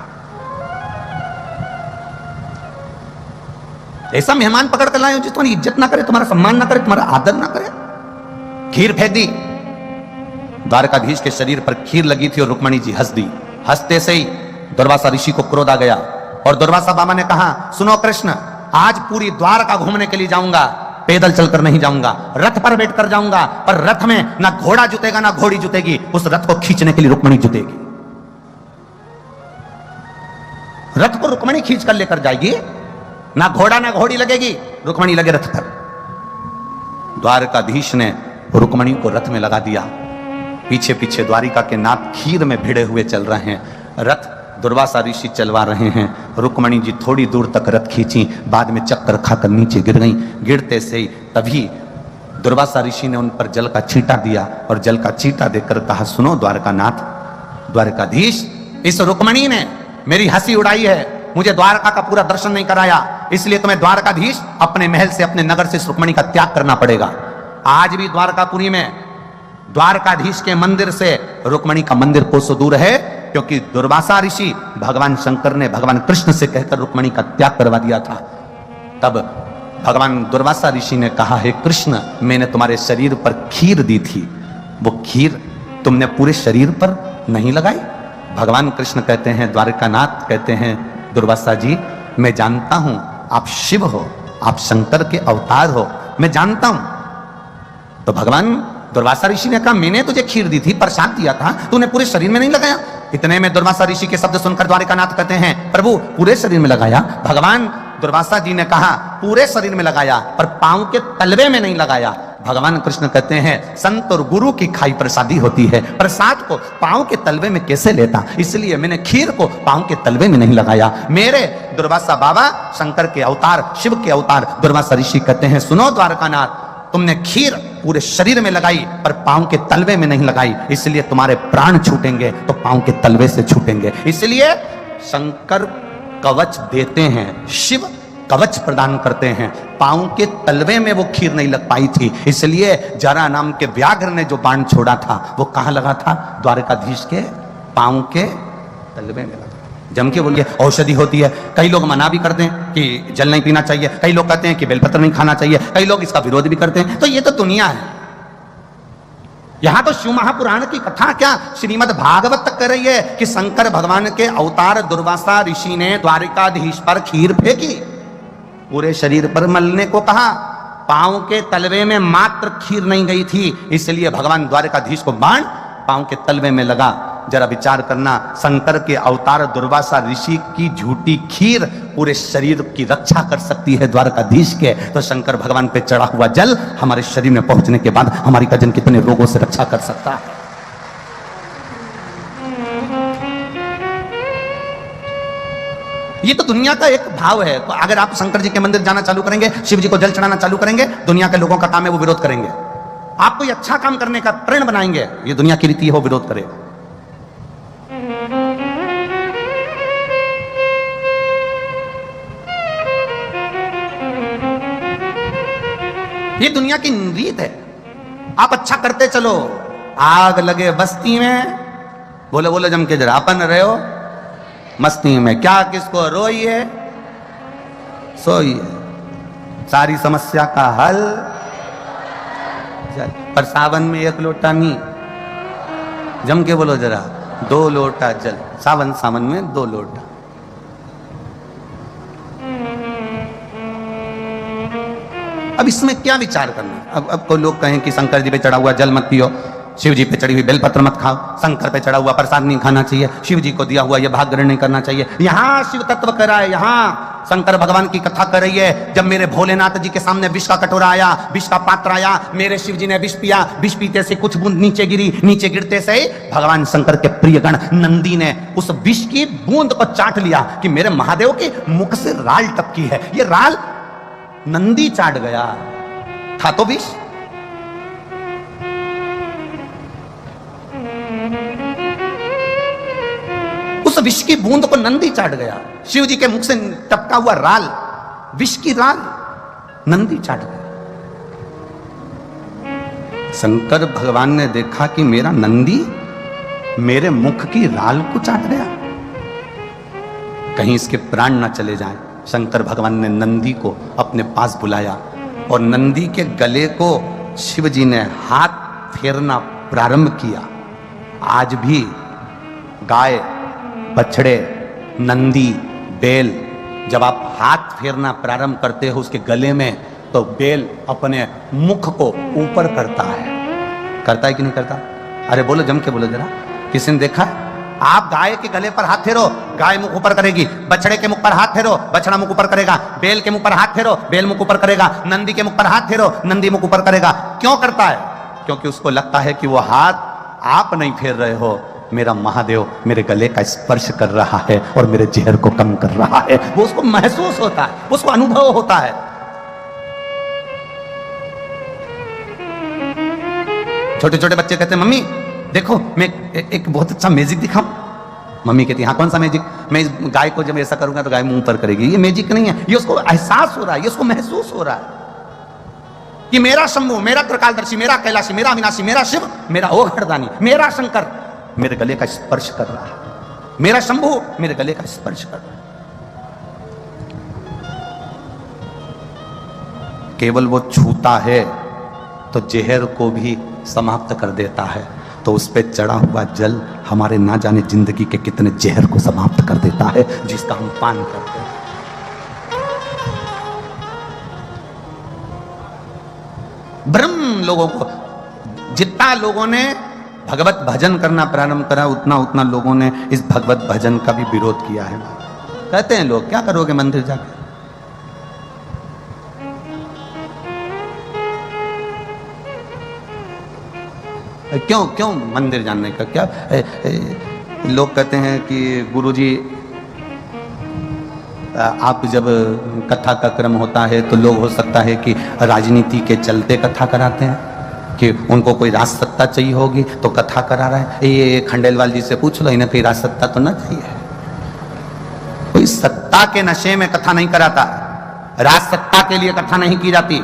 ऐसा मेहमान पकड़ कर लाए हो जो तुम्हारी इज्जत ना करे, तुम्हारा सम्मान ना करे, तुम्हारा आदर ना करे। खीर फेंक दी। द्वारकाधीश के शरीर पर खीर लगी थी और रुक्मणी जी हंस दी। हंसते से ही दुर्वासा ऋषि को क्रोध आ गया और दुर्वासा बाबा ने कहा सुनो कृष्ण, आज पूरी द्वारका घूमने के लिए जाऊंगा, पैदल चलकर नहीं जाऊंगा, रथ पर बैठ कर जाऊंगा, पर रथ में ना घोड़ा जुतेगा ना घोड़ी जुतेगी, उस रथ को खींचने के लिए रुक्मणी जुतेगी। रथ को रुक्मणी खींच कर लेकर जाएगी, ना घोड़ा ना घोड़ी लगेगी, रुक्मणी लगे रथ पर। द्वारकाधीश ने रुक्मणी को रथ में लगा दिया। पीछे पीछे द्वारिका के नाथ खीर में भिड़े हुए चल रहे हैं। रथ दुर्वासा ऋषि चलवा रहे हैं। रुक्मणी जी थोड़ी दूर तक रथ खींची, बाद में चक्कर खाकर नीचे गिर गईं। गिरते से ही तभी दुर्वासा ऋषि ने उन पर जल का छींटा दिया और जल का छींटा देकर कहा सुनो द्वारकानाथ, द्वारकाधीश, इस रुक्मणी ने मेरी हंसी उड़ाई है, मुझे द्वारका का पूरा दर्शन नहीं कराया, इसलिए तुम्हें द्वारकाधीश अपने महल से अपने नगर से इस रुक्मणी का त्याग करना पड़ेगा। आज भी द्वारकापुरी में द्वारकाधीश के मंदिर से रुक्मणी का मंदिर कोसों दूर है, क्योंकि दुर्वासा ऋषि भगवान शंकर ने भगवान कृष्ण से कहकर रुक्मणी का त्याग करवा दिया था। तब भगवान दुर्वासा ऋषि ने कहा हे कृष्ण, मैंने तुम्हारे शरीर पर खीर दी थी, वो खीर तुमने पूरे शरीर पर नहीं लगाई। भगवान कृष्ण कहते हैं, द्वारकानाथ कहते हैं दुर्वासा जी, मैं जानता हूं आप शिव हो, आप शंकर के अवतार हो, मैं जानता हूं। तो भगवान दुर्वासा ऋषि ने कहा मैंने तुझे खीर दी थी, प्रसाद दिया था, तूने पूरे शरीर में नहीं लगाया। इतने में दुर्वासा ऋषि के शब्द सुनकर द्वारिकानाथ कहते हैं प्रभु पूरे शरीर में लगाया। भगवान दुर्वासा जी ने कहा पूरे शरीर में लगाया पर पांव के तलवे में नहीं लगाया। भगवान कृष्ण कहते हैं संत और गुरु की खाई प्रसादी होती है, प्रसाद को पांव के तलवे में कैसे लेता, इसलिए मैंने खीर को पांव के तलवे में नहीं लगाया। मेरे दुर्वासा बाबा शंकर के अवतार, शिव के अवतार दुर्वासा ऋषि कहते हैं सुनो द्वारकानाथ, तुमने खीर पूरे शरीर में लगाई पर पांव के तलवे में नहीं लगाई, इसलिए तुम्हारे प्राण छूटेंगे तो पांव के तलवे से छूटेंगे। इसलिए शंकर कवच देते हैं, शिव कवच प्रदान करते हैं। पांव के तलवे में वो खीर नहीं लग पाई थी, इसलिए जरा नाम के व्याघ्र ने जो बाण छोड़ा था वो कहां लगा था? द्वारकाधीश के पांव के तलवे में लगा। जम के बोलिए औषधि होती है। कई लोग मना भी करते हैं कि जल नहीं पीना चाहिए, कई लोग कहते हैं कि बेलपत्र नहीं खाना चाहिए, कई लोग इसका विरोध भी करते हैं। तो ये तो दुनिया है। यहां तो शिव महापुराण की कथा क्या श्रीमद् भागवत तक कर रही है कि शंकर भगवान के अवतार दुर्वासा ऋषि ने द्वारिकाधीश पर खीर फेंकी, पूरे शरीर पर मलने को कहा, पांव के तलवे में मात्र खीर नहीं गई थी, इसलिए भगवान द्वारिकाधीश को बाण पांव के तलवे में लगा। जरा विचार करना, शंकर के अवतार दुर्वासा ऋषि की झूठी खीर पूरे शरीर की रक्षा कर सकती है द्वारकाधीश के, तो शंकर भगवान पे चढ़ा हुआ जल हमारे शरीर में पहुंचने के बाद हमारी कजन कितने रोगों से रक्षा कर सकता है। ये तो दुनिया का एक भाव है। तो अगर आप शंकर जी के मंदिर जाना चालू करेंगे, शिव जी को जल चढ़ाना चालू करेंगे, दुनिया के लोगों का काम है वो विरोध करेंगे। आप कोई अच्छा काम करने का प्रण बनाएंगे, ये दुनिया की रीति है, वो विरोध करेगा। ये दुनिया की रीत है। आप अच्छा करते चलो, आग लगे बस्ती में, बोलो बोलो जम के जरा, अपन रहे हो मस्ती में, क्या किसको रोइए सोइए, सारी समस्या का हल। पर सावन में 1 लोटा नहीं, जम के बोलो जरा, 2 लोटा जल, सावन में 2 लोटा। अब इसमें क्या विचार करना? अब कोई लोग कहें कि शंकर जी पे चढ़ा हुआ जल मत पियो, शिव जी पे चढ़ी हुई बेलपत्र मत खाओ, शंकर पे चढ़ा हुआ प्रसाद नहीं खाना चाहिए, शिव जी को दिया हुआ यह भाग ग्रहण नहीं करना चाहिए। यहां शिव तत्व कर रहा है, यहां शंकर भगवान की कथा कर रही है। जब मेरे भोलेनाथ जी के सामने विष का कटोरा आया, विष का पात्र आया, मेरे शिव जी ने विष पिया, विष पीते से कुछ बूंद नीचे गिरी, नीचे गिरते से भगवान शंकर के प्रिय गण नंदी ने उस विष की बूंद को चाट लिया कि मेरे महादेव के मुख से राल टपकी है। ये राल नंदी चाट गया, था तो विष। उस विष की बूंद को नंदी चाट गया, शिव जी के मुख से टपका हुआ राल, विष की राल नंदी चाट गया। शंकर भगवान ने देखा कि मेरा नंदी मेरे मुख की राल को चाट गया, कहीं इसके प्राण न चले जाएं। शंकर भगवान ने नंदी को अपने पास बुलाया और नंदी के गले को शिव जी ने हाथ फेरना प्रारंभ किया। आज भी गाय, बछड़े, नंदी, बैल, जब आप हाथ फेरना प्रारंभ करते हो उसके गले में, तो बैल अपने मुख को ऊपर करता है कि नहीं करता? अरे बोलो, जम के बोलो जरा, किसी ने देखा है? आप गाय के गले पर हाथ फेरो, गाय मुख ऊपर करेगी, बछड़े के मुख पर हाथ फेरो, बछड़ा मुख ऊपर करेगा, बैल के मुख पर हाथ फेरो, बैल मुख ऊपर करेगा, नंदी के मुख पर हाथ फेरो, नंदी मुख ऊपर करेगा। क्यों करता है? क्योंकि उसको लगता है कि वो हाथ आप नहीं फेर रहे हो, मेरा महादेव मेरे गले का स्पर्श कर रहा है और मेरे जहर को कम कर रहा है। वो उसको महसूस होता है, उसको अनुभव होता है। छोटे छोटे बच्चे कहते हैं मम्मी देखो मैं एक बहुत अच्छा मैजिक दिखाऊं। मम्मी कहती है हाँ कौन सा मैजिक? मैं इस गाय को जब ऐसा करूंगा तो गाय मुंह पर करेगी। ये मैजिक नहीं है, ये उसको एहसास हो रहा है, ये उसको महसूस हो रहा है कि मेरा शंभु, मेरा त्रिकालदर्शी, मेरा कैलाशी, मेरा अविनाशी, मेरा शिव, मेरा ओघड़दानी, मेरा शंकर मेरे गले का स्पर्श कर रहा है, मेरा शंभु मेरे गले का स्पर्श कर रहा है। केवल वो छूता है तो जहर को भी समाप्त कर देता है। तो उस पे चढ़ा हुआ जल हमारे ना जाने जिंदगी के कितने जहर को समाप्त कर देता है जिसका हम पान करते हैं। ब्रह्म लोगों को, जितना लोगों ने भगवत भजन करना प्रारंभ करा उतना लोगों ने इस भगवत भजन का भी विरोध किया है। कहते हैं लोग क्या करोगे मंदिर जाके, क्यों क्यों मंदिर जानने का क्या? लोग कहते हैं कि गुरुजी आप जब कथा का क्रम होता है तो लोग हो सकता है कि राजनीति के चलते कथा कराते हैं, कि उनको कोई राज सत्ता चाहिए होगी तो कथा करा रहा है। ये खंडेलवाल जी से पूछ लो, इन्हें कोई राज सत्ता तो ना चाहिए। कोई सत्ता के नशे में कथा नहीं कराता, राज सत्ता के लिए कथा नहीं की जाती,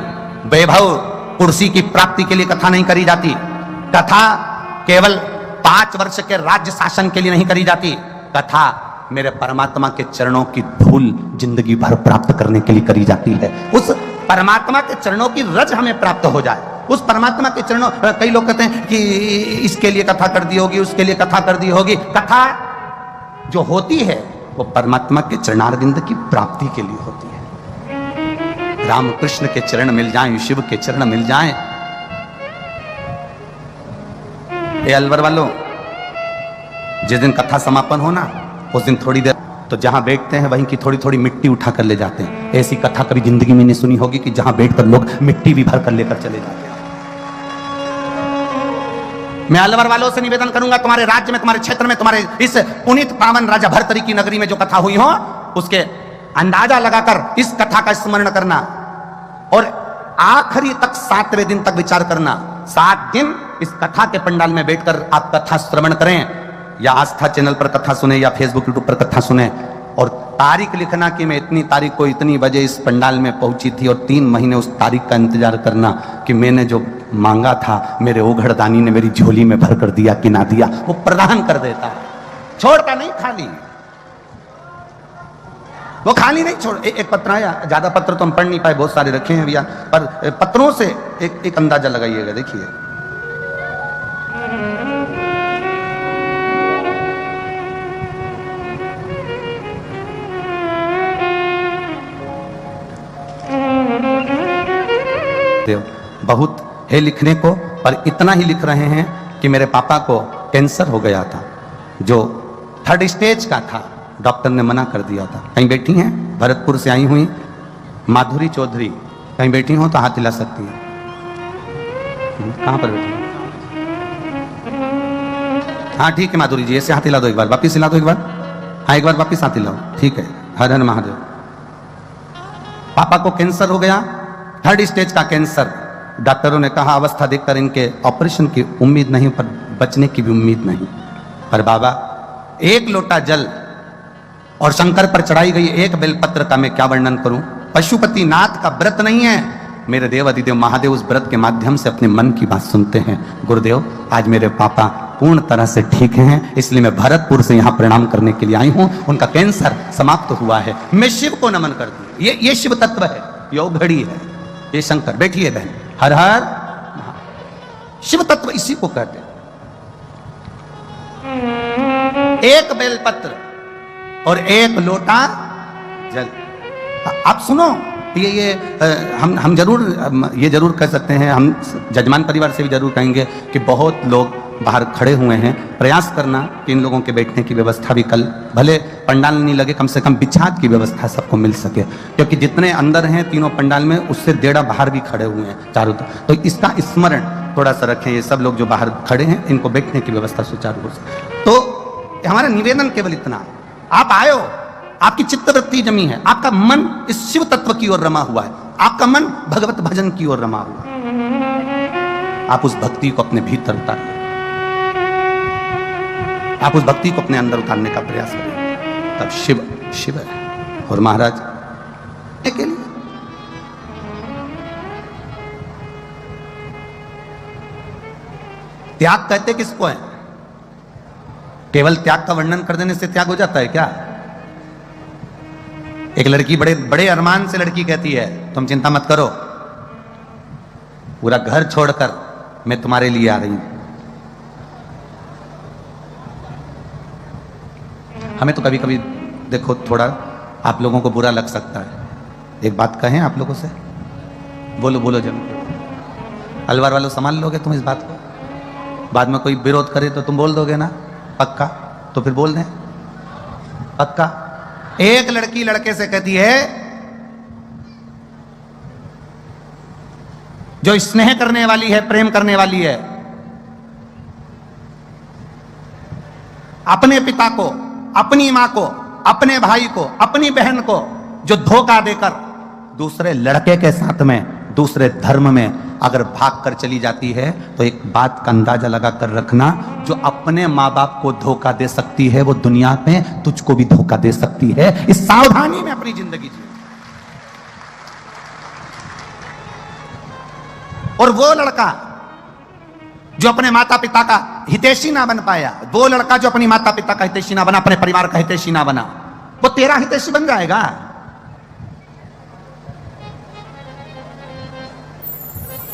वैभव कुर्सी की प्राप्ति के लिए कथा नहीं करी जाती। कथा केवल 5 वर्ष के राज्य शासन के लिए नहीं करी जाती, कथा मेरे परमात्मा के चरणों की धूल जिंदगी भर प्राप्त करने के लिए करी जाती है। उस परमात्मा के चरणों की रज हमें प्राप्त हो जाए, उस परमात्मा के चरणों। कई लोग कहते हैं कि इसके लिए कथा कर दी होगी, उसके लिए कथा कर दी होगी। कथा जो होती है वो परमात्मा के चरणारविंद की प्राप्ति के लिए होती है। राम कृष्ण के चरण मिल जाएं, शिव के चरण मिल जाएं। ये अलवर वालों, जिस दिन कथा समापन हो ना, उस दिन थोड़ी देर तो जहां बैठते हैं वहीं की थोड़ी थोड़ी मिट्टी उठा कर ले जाते हैं। ऐसी कथा कभी जिंदगी में नहीं सुनी होगी कि जहां बैठकर लोग मिट्टी भी भर कर लेकर चले जाते हैं। मैं अलवर वालों से निवेदन करूंगा, तुम्हारे राज्य में, तुम्हारे क्षेत्र में, तुम्हारे इस पुनीत पावन राजा भर्तरी की नगरी में जो कथा हुई हो, उसके अंदाजा लगाकर इस कथा का स्मरण करना और आखिरी तक 7वें दिन तक विचार करना। 7 दिन इस कथा के पंडाल में बैठकर आप कथा श्रवण करें, या आस्था चैनल पर कथा सुने, या फेसबुक यूट्यूब पर कथा सुने, और तारीख लिखना कि मैं इतनी तारीख को इतनी बजे इस पंडाल में पहुंची थी, और 3 महीने उस तारीख का इंतजार करना कि मैंने जो मांगा था मेरे ओघड़दानी ने मेरी झोली में भर कर दिया कि ना दिया। वो प्रदान कर देता है, छोड़ता नहीं खाली, वो खाली नहीं छोड़। एक पत्र आया, ज्यादा पत्र तो हम पढ़ नहीं पाए, बहुत सारे रखे हैं भैया, पर पत्रों से एक अंदाजा लगाइएगा। देखिए, बहुत है लिखने को, पर इतना ही लिख रहे हैं कि मेरे पापा को कैंसर हो गया था, जो 3rd स्टेज का था। डॉक्टर ने मना कर दिया था। कहीं बैठी हैं, भरतपुर से आई हुई माधुरी चौधरी, कहीं बैठी हो तो हाथ हिला सकती है। कहां पर बैठी? हाँ ठीक है माधुरी जी, ऐसे हाथ हिला दो एक बार, वापिस हिला दो एक बार। हाँ एक बार वापिस हाथ हिलाओ, ठीक है। हर हर महादेव। पापा को कैंसर हो गया, 3rd स्टेज का कैंसर। डॉक्टरों ने कहा अवस्था देखकर इनके ऑपरेशन की उम्मीद नहीं, पर बचने की भी उम्मीद नहीं। पर बाबा, 1 लोटा जल और शंकर पर चढ़ाई गई 1 बेलपत्र का मैं क्या वर्णन करूं। पशुपति नाथ का व्रत नहीं है, मेरे देव अधिदेव महादेव उस व्रत के माध्यम से अपने मन की बात सुनते हैं। गुरुदेव, आज मेरे पापा पूर्ण तरह से ठीक हैं, इसलिए मैं भरतपुर से यहाँ प्रणाम करने के लिए आई हूँ। उनका कैंसर समाप्त हुआ है, मैं शिव को नमन कर दूं। ये शिव तत्व है, ये घड़ी है, ये शंकर। बैठिए बहन, हर हर। शिव तत्व इसी को कहते हैं। 1 बेलपत्र और 1 लोटा जल। आप सुनो, ये हम जरूर ये जरूर कह सकते हैं, हम जजमान परिवार से भी जरूर कहेंगे कि बहुत लोग बाहर खड़े हुए हैं। प्रयास करना कि इन लोगों के बैठने की व्यवस्था भी कल, भले पंडाल नहीं लगे, कम से कम बिछात की व्यवस्था सबको मिल सके, क्योंकि जितने अंदर हैं तीनों पंडाल में, उससे 1.5 बाहर भी खड़े हुए हैं चारों तरफ। तो इसका स्मरण थोड़ा सा रखें। ये सब लोग जो बाहर खड़े हैं, इनको बैठने की व्यवस्था सुचारू हो सके। तो हमारा निवेदन केवल इतना, आप आयो, आपकी चित्तवृत्ति जमी है, आपका मन इस शिव तत्व की ओर रमा हुआ है, आपका मन भगवत भजन की ओर रमा हुआ है। आप उस भक्ति को अपने भीतर उतारिए, आप उस भक्ति को अपने अंदर उतारने का प्रयास करें, तब शिव शिव है। और महाराज अकेले त्याग कहते किसको है? केवल त्याग का वर्णन कर देने से त्याग हो जाता है क्या? एक लड़की बड़े बड़े अरमान से लड़की कहती है, तुम चिंता मत करो, पूरा घर छोड़कर मैं तुम्हारे लिए आ रही हूं। हमें तो कभी कभी देखो थोड़ा आप लोगों को बुरा लग सकता है, एक बात कहें आप लोगों से, बोलो बोलो जरूर। अलवर वालों संभाल लोगे तुम इस बात को? बाद में कोई विरोध करे तो तुम बोल दोगे ना? पक्का? तो फिर बोल दें पक्का। एक लड़की लड़के से कहती है, जो स्नेह करने वाली है, प्रेम करने वाली है, अपने पिता को, अपनी मां को, अपने भाई को, अपनी बहन को जो धोखा देकर दूसरे लड़के के साथ में, दूसरे धर्म में अगर भाग कर चली जाती है, तो एक बात का अंदाजा लगा कर रखना, जो अपने मां बाप को धोखा दे सकती है वो दुनिया में तुझको भी धोखा दे सकती है। इस सावधानी में अपनी जिंदगी जी। और वो लड़का जो अपने माता पिता का हितैषी ना बन पाया, वो लड़का जो अपनी माता पिता का हितैषी ना बना, अपने परिवार का हितैषी ना बना, वो तेरा हितैषी बन जाएगा।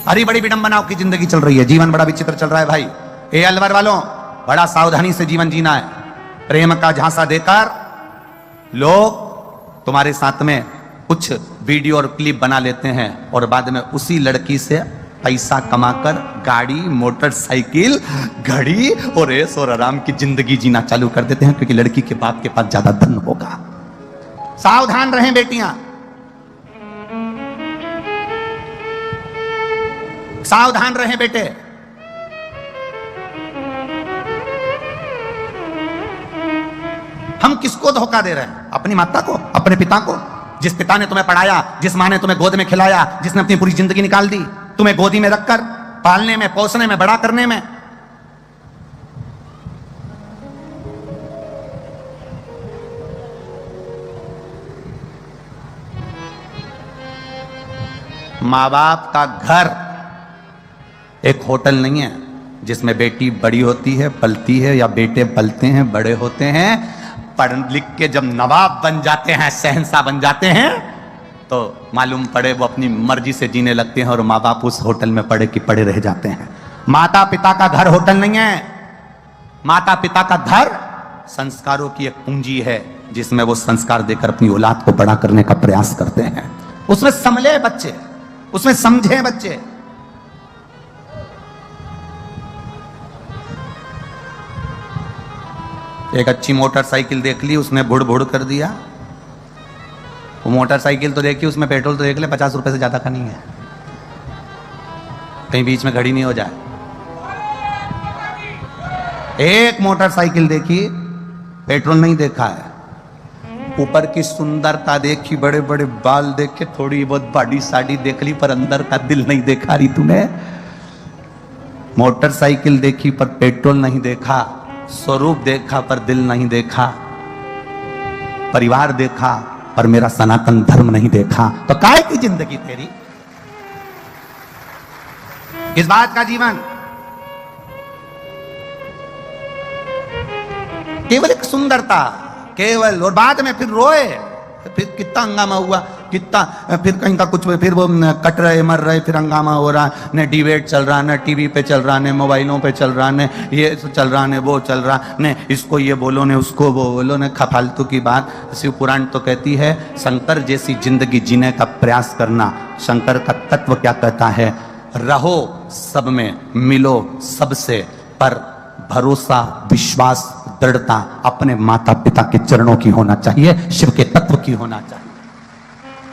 हरी बड़ी विडंबनाओं की जिंदगी चल रही है, जीवन बड़ा विचित्र चल रहा है भाई। ए अलवर वालों, बड़ा सावधानी से जीवन जीना है। प्रेम का झांसा देकर लोग तुम्हारे साथ में कुछ वीडियो और क्लिप बना लेते हैं और बाद में उसी लड़की से पैसा कमाकर गाड़ी, मोटरसाइकिल, घड़ी और ऐश और आराम की जिंदगी जीना चालू कर देते हैं, क्योंकि लड़की के बाप के पास ज्यादा धन होगा। सावधान रहें बेटियां, सावधान रहें बेटे। हम किसको धोखा दे रहे हैं? अपनी माता को, अपने पिता को। जिस पिता ने तुम्हें पढ़ाया, जिस मां ने तुम्हें गोद में खिलाया, जिसने अपनी पूरी जिंदगी निकाल दी तुम्हें गोदी में रखकर पालने में, पोसने में, बड़ा करने में। मां बाप का घर एक होटल नहीं है जिसमें बेटी बड़ी होती है, पलती है, या बेटे पलते हैं, बड़े होते हैं, पढ़ लिख के जब नवाब बन जाते हैं, शहंशाह बन जाते हैं, तो मालूम पड़े वो अपनी मर्जी से जीने लगते हैं और माँ बाप उस होटल में पड़े कि पड़े रह जाते हैं। माता पिता का घर होटल नहीं है। माता पिता का घर संस्कारों की एक पूंजी है, जिसमें वो संस्कार देकर अपनी औलाद को बड़ा करने का प्रयास करते हैं। उसमें संभले बच्चे, उसमें समझे बच्चे। एक अच्छी मोटरसाइकिल देख ली, उसने भुड़ भुड़ कर दिया। वो मोटरसाइकिल तो देखी, उसमें पेट्रोल तो देख ले 50 रुपए से ज्यादा का नहीं है, कहीं बीच में घड़ी नहीं हो जाए। एक मोटरसाइकिल देखी, पेट्रोल नहीं देखा है, ऊपर की सुंदरता देखी, बड़े बड़े बाल देखे, थोड़ी बहुत बॉडी साड़ी देख ली, पर अंदर का दिल नहीं देखा रही तूने। मोटरसाइकिल देखी पर पेट्रोल नहीं देखा, स्वरूप देखा पर दिल नहीं देखा, परिवार देखा पर मेरा सनातन धर्म नहीं देखा, तो काय की जिंदगी तेरी? किस बात का जीवन? केवल एक सुंदरता, केवल, और बाद में फिर रोए, फिर कितना हंगामा हुआ, कितना, फिर कहीं का कुछ, फिर वो कट रहे, मर रहे, फिर हंगामा हो रहा, न डिबेट चल रहा, न टीवी पे चल रहा, न मोबाइलों पे चल रहा, न ये चल रहा, न वो चल रहा, न इसको ये बोलो, न उसको वो बोलो, न फालतू की बात। शिव पुराण तो कहती है, शंकर जैसी जिंदगी जीने का प्रयास करना। शंकर का तत्व क्या कहता है? रहो सब में, मिलो सबसे, पर भरोसा, विश्वास, दृढ़ता अपने माता पिता के चरणों की होना चाहिए, शिव के तत्व की होना चाहिए।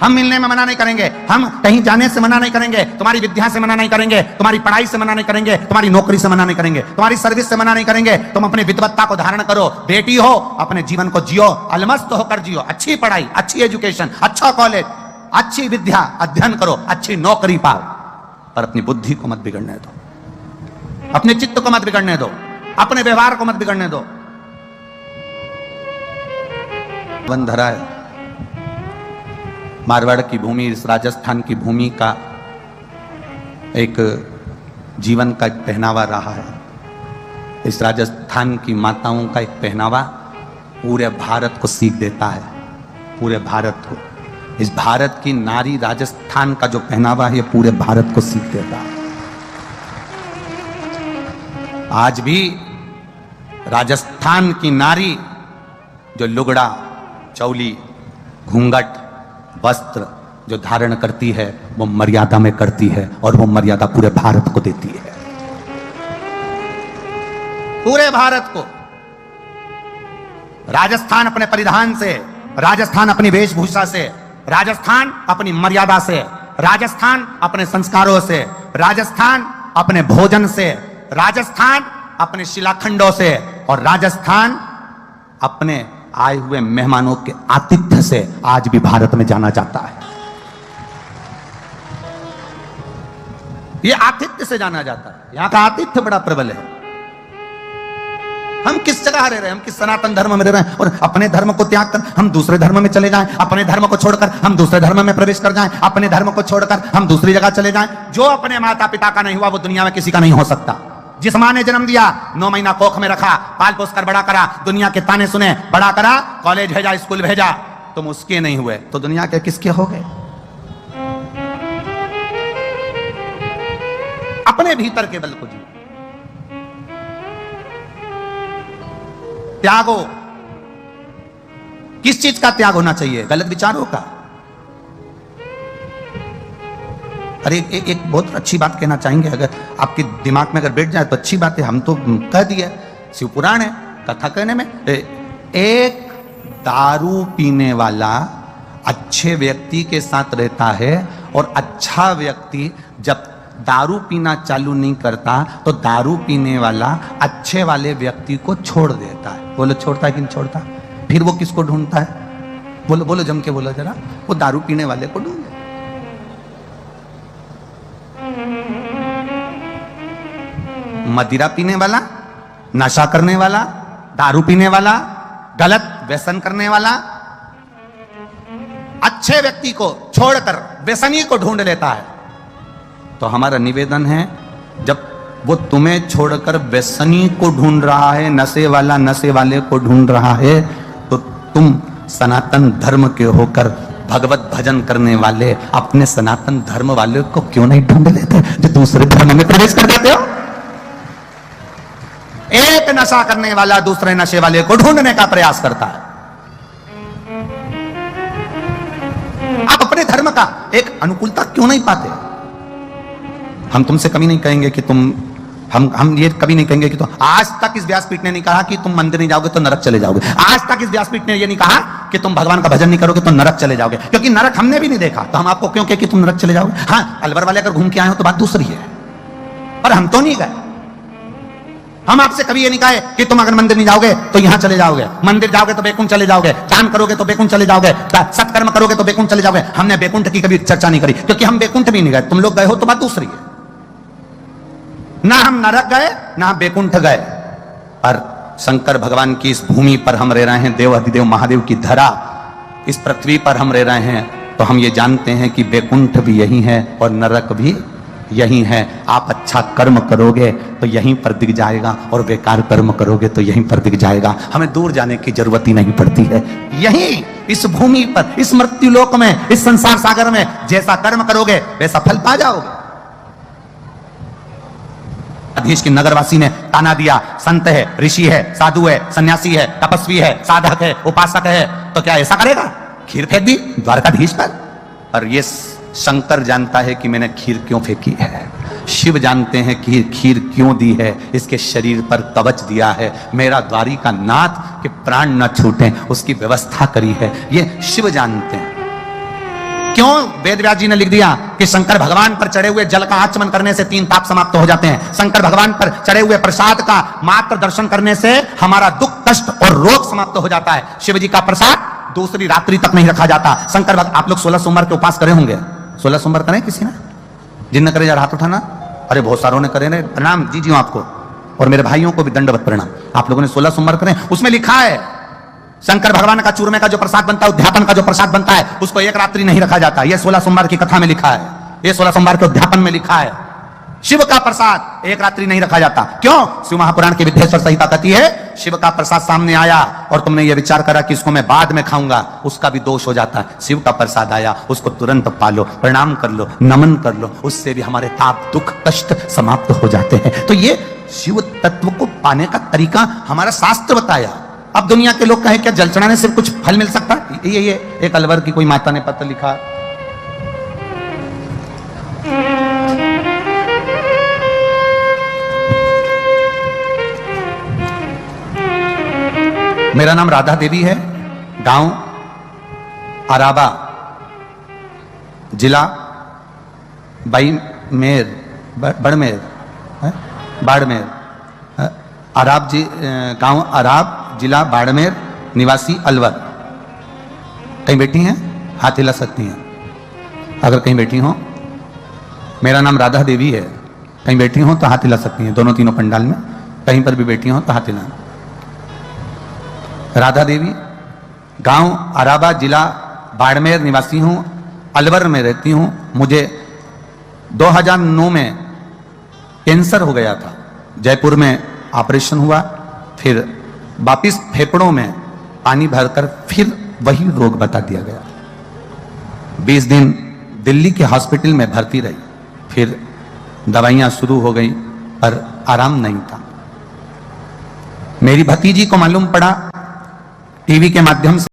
हम मिलने में मना नहीं करेंगे, हम कहीं जाने से मना नहीं करेंगे, तुम्हारी विद्या से मना नहीं करेंगे, तुम्हारी पढ़ाई से मना नहीं करेंगे, तुम्हारी नौकरी से मना नहीं करेंगे, तुम्हारी सर्विस से मना नहीं करेंगे। तुम अपनी विद्वत्ता को धारण करो, बेटी हो, अपने जीवन को जियो, अलमस्त होकर जियो, अच्छी पढ़ाई, अच्छी एजुकेशन, अच्छा कॉलेज, अच्छी विद्या अध्ययन करो, अच्छी नौकरी पाओ, पर अपनी बुद्धि को मत बिगड़ने दो, अपने चित्त को मत बिगड़ने दो, अपने व्यवहार को मत बिगड़ने दो। धरा है मारवाड़ की भूमि, इस राजस्थान की भूमि का एक जीवन का एक पहनावा रहा है। इस राजस्थान की माताओं का एक पहनावा पूरे भारत को सीख देता है, पूरे भारत को। इस भारत की नारी, राजस्थान का जो पहनावा है, ये पूरे भारत को सीख देता है। आज भी राजस्थान की नारी जो लुगड़ा, चौली, घूंघट, वस्त्र जो धारण करती है, वो मर्यादा में करती है, और वो मर्यादा पूरे भारत को देती है, पूरे भारत को। राजस्थान अपने परिधान से, राजस्थान अपनी वेशभूषा से, राजस्थान अपनी मर्यादा से, राजस्थान अपने संस्कारों से, राजस्थान अपने भोजन से, राजस्थान अपने शिलाखंडों से, और राजस्थान अपने आए हुए मेहमानों के आतिथ्य से आज भी भारत में जाना जाता है। ये आतिथ्य से जाना जाता है, यहां का आतिथ्य बड़ा प्रबल है। हम किस जगह रह रहे हैं, हम किस सनातन धर्म में रह रहे हैं, और अपने धर्म को त्याग कर हम दूसरे धर्म में चले जाएं, अपने धर्म को छोड़कर हम दूसरे धर्म में प्रवेश कर जाएं, अपने धर्म को छोड़कर हम दूसरी जगह चले जाएं। जो अपने माता पिता का नहीं हुआ वो दुनिया में किसी का नहीं हो सकता। जिस मां ने जन्म दिया, 9 महीना कोख में रखा, पाल पोस कर बड़ा करा, दुनिया के ताने सुने, बड़ा करा, कॉलेज भेजा, स्कूल भेजा, तुम उसके नहीं हुए तो दुनिया के किसके हो गए? अपने भीतर के बल को जी त्यागो। किस चीज का त्याग होना चाहिए? गलत विचारों का। अरे एक बहुत अच्छी बात कहना चाहेंगे, अगर आपके दिमाग में अगर बैठ जाए तो अच्छी बात है, हम तो कह दिए, शिव पुराण है, कथा कहने में। एक दारू पीने वाला अच्छे व्यक्ति के साथ रहता है, और अच्छा व्यक्ति जब दारू पीना चालू नहीं करता तो दारू पीने वाला अच्छे वाले व्यक्ति को छोड़ देता है। बोलो छोड़ता है कि नहीं छोड़ता? फिर वो किसको ढूंढता है? बोलो बोलो, जम के बोलो जरा। वो दारू पीने वाले को ढूंढे। मदिरा पीने वाला, नशा करने वाला, दारू पीने वाला, गलत व्यसन करने वाला अच्छे व्यक्ति को छोड़कर व्यसनी को ढूंढ लेता है। तो हमारा निवेदन है, जब वो तुम्हें छोड़कर व्यसनी को ढूंढ रहा है, नशे वाला नशे वाले को ढूंढ रहा है, तो तुम सनातन धर्म के होकर भगवत भजन करने वाले अपने सनातन धर्म वाले को क्यों नहीं ढूंढ लेते जो दूसरे धर्म में प्रवेश कर जाते हो? एक नशा करने वाला दूसरे नशे वाले को ढूंढने का प्रयास करता है। आप अपने धर्म का एक अनुकूलता क्यों नहीं पाते? हम तुमसे कभी नहीं कहेंगे कि तुम, हम ये कभी नहीं कहेंगे कि तुम, आज तक इस व्यासपीठ ने नहीं कहा कि तुम मंदिर नहीं जाओगे तो नरक चले जाओगे। आज तक इस व्यासपीठ ने ये नहीं कहा कि तुम भगवान का भजन नहीं करोगे तो नरक चले जाओगे, क्योंकि नरक हमने भी नहीं देखा, तो हम आपको क्यों कहे कि तुम नरक चले जाओगे? हाँ, अलवर वाले अगर घूम के आए हो तो बात दूसरी है, पर हम तो नहीं गए। हम आपसे कभी ये नहीं कहे कि तुम अगर मंदिर नहीं जाओगे तो यहां चले जाओगे, मंदिर जाओगे तो बैकुंठ चले जाओगे, दान करोगे तो बैकुंठ चले जाओगे, सत्कर्म करोगे तो बैकुंठ चले जाओगे। हमने बैकुंठ की कभी चर्चा नहीं करी, क्योंकि हम बैकुंठ भी नहीं गए। तुम लोग गए हो तो बात दूसरी है। ना हम नरक गए ना बैकुंठ गए, पर शंकर भगवान की इस भूमि पर हम रह रहे हैं, देव अधिदेव महादेव की धरा इस पृथ्वी पर हम रह रहे हैं, तो हम ये जानते हैं कि बैकुंठ भी यही है और नरक भी यही है। आप अच्छा कर्म करोगे तो यहीं पर दिख जाएगा, और बेकार कर्म करोगे तो यहीं पर दिख जाएगा। हमें दूर जाने की जरूरत ही नहीं पड़ती है। यहीं इस भूमि पर, इस मृत्यु लोक में, इस संसार सागर में जैसा कर्म करोगे वैसा फल पा जाओगे। अधीश की नगरवासी ने ताना दिया, संत है, ऋषि है, साधु है, सन्यासी है, तपस्वी है, साधक है, उपासक है, तो क्या ऐसा करेगा? खीर फेंक दी द्वारकाधीश पर। और ये शंकर जानता है कि मैंने खीर क्यों फेंकी है, शिव जानते हैं कि खीर क्यों दी है, इसके शरीर पर कवच दिया है, मेरा द्वारिका नाथ के प्राण न छूटे उसकी व्यवस्था करी है, ये शिव जानते हैं। क्यों वेद व्यास जी ने लिख दिया कि शंकर भगवान पर चढ़े हुए जल का आचमन करने से 3 पाप समाप्त हो जाते हैं, शंकर भगवान पर चढ़े हुए प्रसाद का मात्र दर्शन करने से हमारा दुख कष्ट और रोग समाप्त हो जाता है। शिव जी का प्रसाद दूसरी रात्रि तक नहीं रखा जाता। शंकर भगवान, आप लोग 16 सोमवार के उपास करे होंगे, 16 सोमवार करें किसी ने? जिन करे जरा हाथ उठाना। अरे बहुत सारों ने करे ने, प्रणाम जी जी आपको, और मेरे भाइयों को भी दंडवत प्रणाम। आप लोगों ने 16 सोमवार करें, उसमें लिखा है शंकर भगवान का चूरमे का जो प्रसाद बनता है, उद्यापन का जो प्रसाद बनता है, उसको एक रात्रि नहीं रखा जाता। यह 16 सोमवार की कथा में लिखा है, यह 16 सोमवार के उद्यापन में लिखा है। शिव का प्रसाद एक रात्रि नहीं रखा जाता। क्यों? शिव महापुराण की विद्येश्वर संहिता कहती है, शिव का प्रसाद सामने आया और तुमने ये विचार करा कि इसको मैं बाद में खाऊंगा, उसका भी दोष हो जाता है। शिव का प्रसाद आया, उसको तुरंत पालो, प्रणाम कर लो, नमन कर लो, उससे भी हमारे ताप दुख कष्ट समाप्त हो जाते हैं। तो ये शिव तत्व को पाने का तरीका हमारा शास्त्र बताया। अब दुनिया के लोग कहें क्या जल चढ़ाने से कुछ फल मिल सकता है? ये एक अलवर की कोई माता ने पत्र लिखा, मेरा नाम राधा देवी है, गांव अराबा, जिला बाड़मेर, बाड़मेर, अराब जी, गांव अराब, जिला बाड़मेर, निवासी अलवर। कहीं बैठी हैं? हाथ हिला सकती हैं अगर कहीं बैठी हो। मेरा नाम राधा देवी है। कहीं बैठी हो तो हाथ हिला सकती हैं, दोनों तीनों पंडाल में कहीं पर भी बैठी हो तो हाथ हिला। राधा देवी, गांव अराबा, जिला बाड़मेर निवासी हूं, अलवर में रहती हूं। मुझे 2009 में कैंसर हो गया था। जयपुर में ऑपरेशन हुआ, फिर वापिस फेफड़ों में पानी भरकर फिर वही रोग बता दिया गया। 20 दिन दिल्ली के हॉस्पिटल में भर्ती रही, फिर दवाइयां शुरू हो गई पर आराम नहीं था। मेरी भतीजी को मालूम पड़ा टीवी के माध्यम से।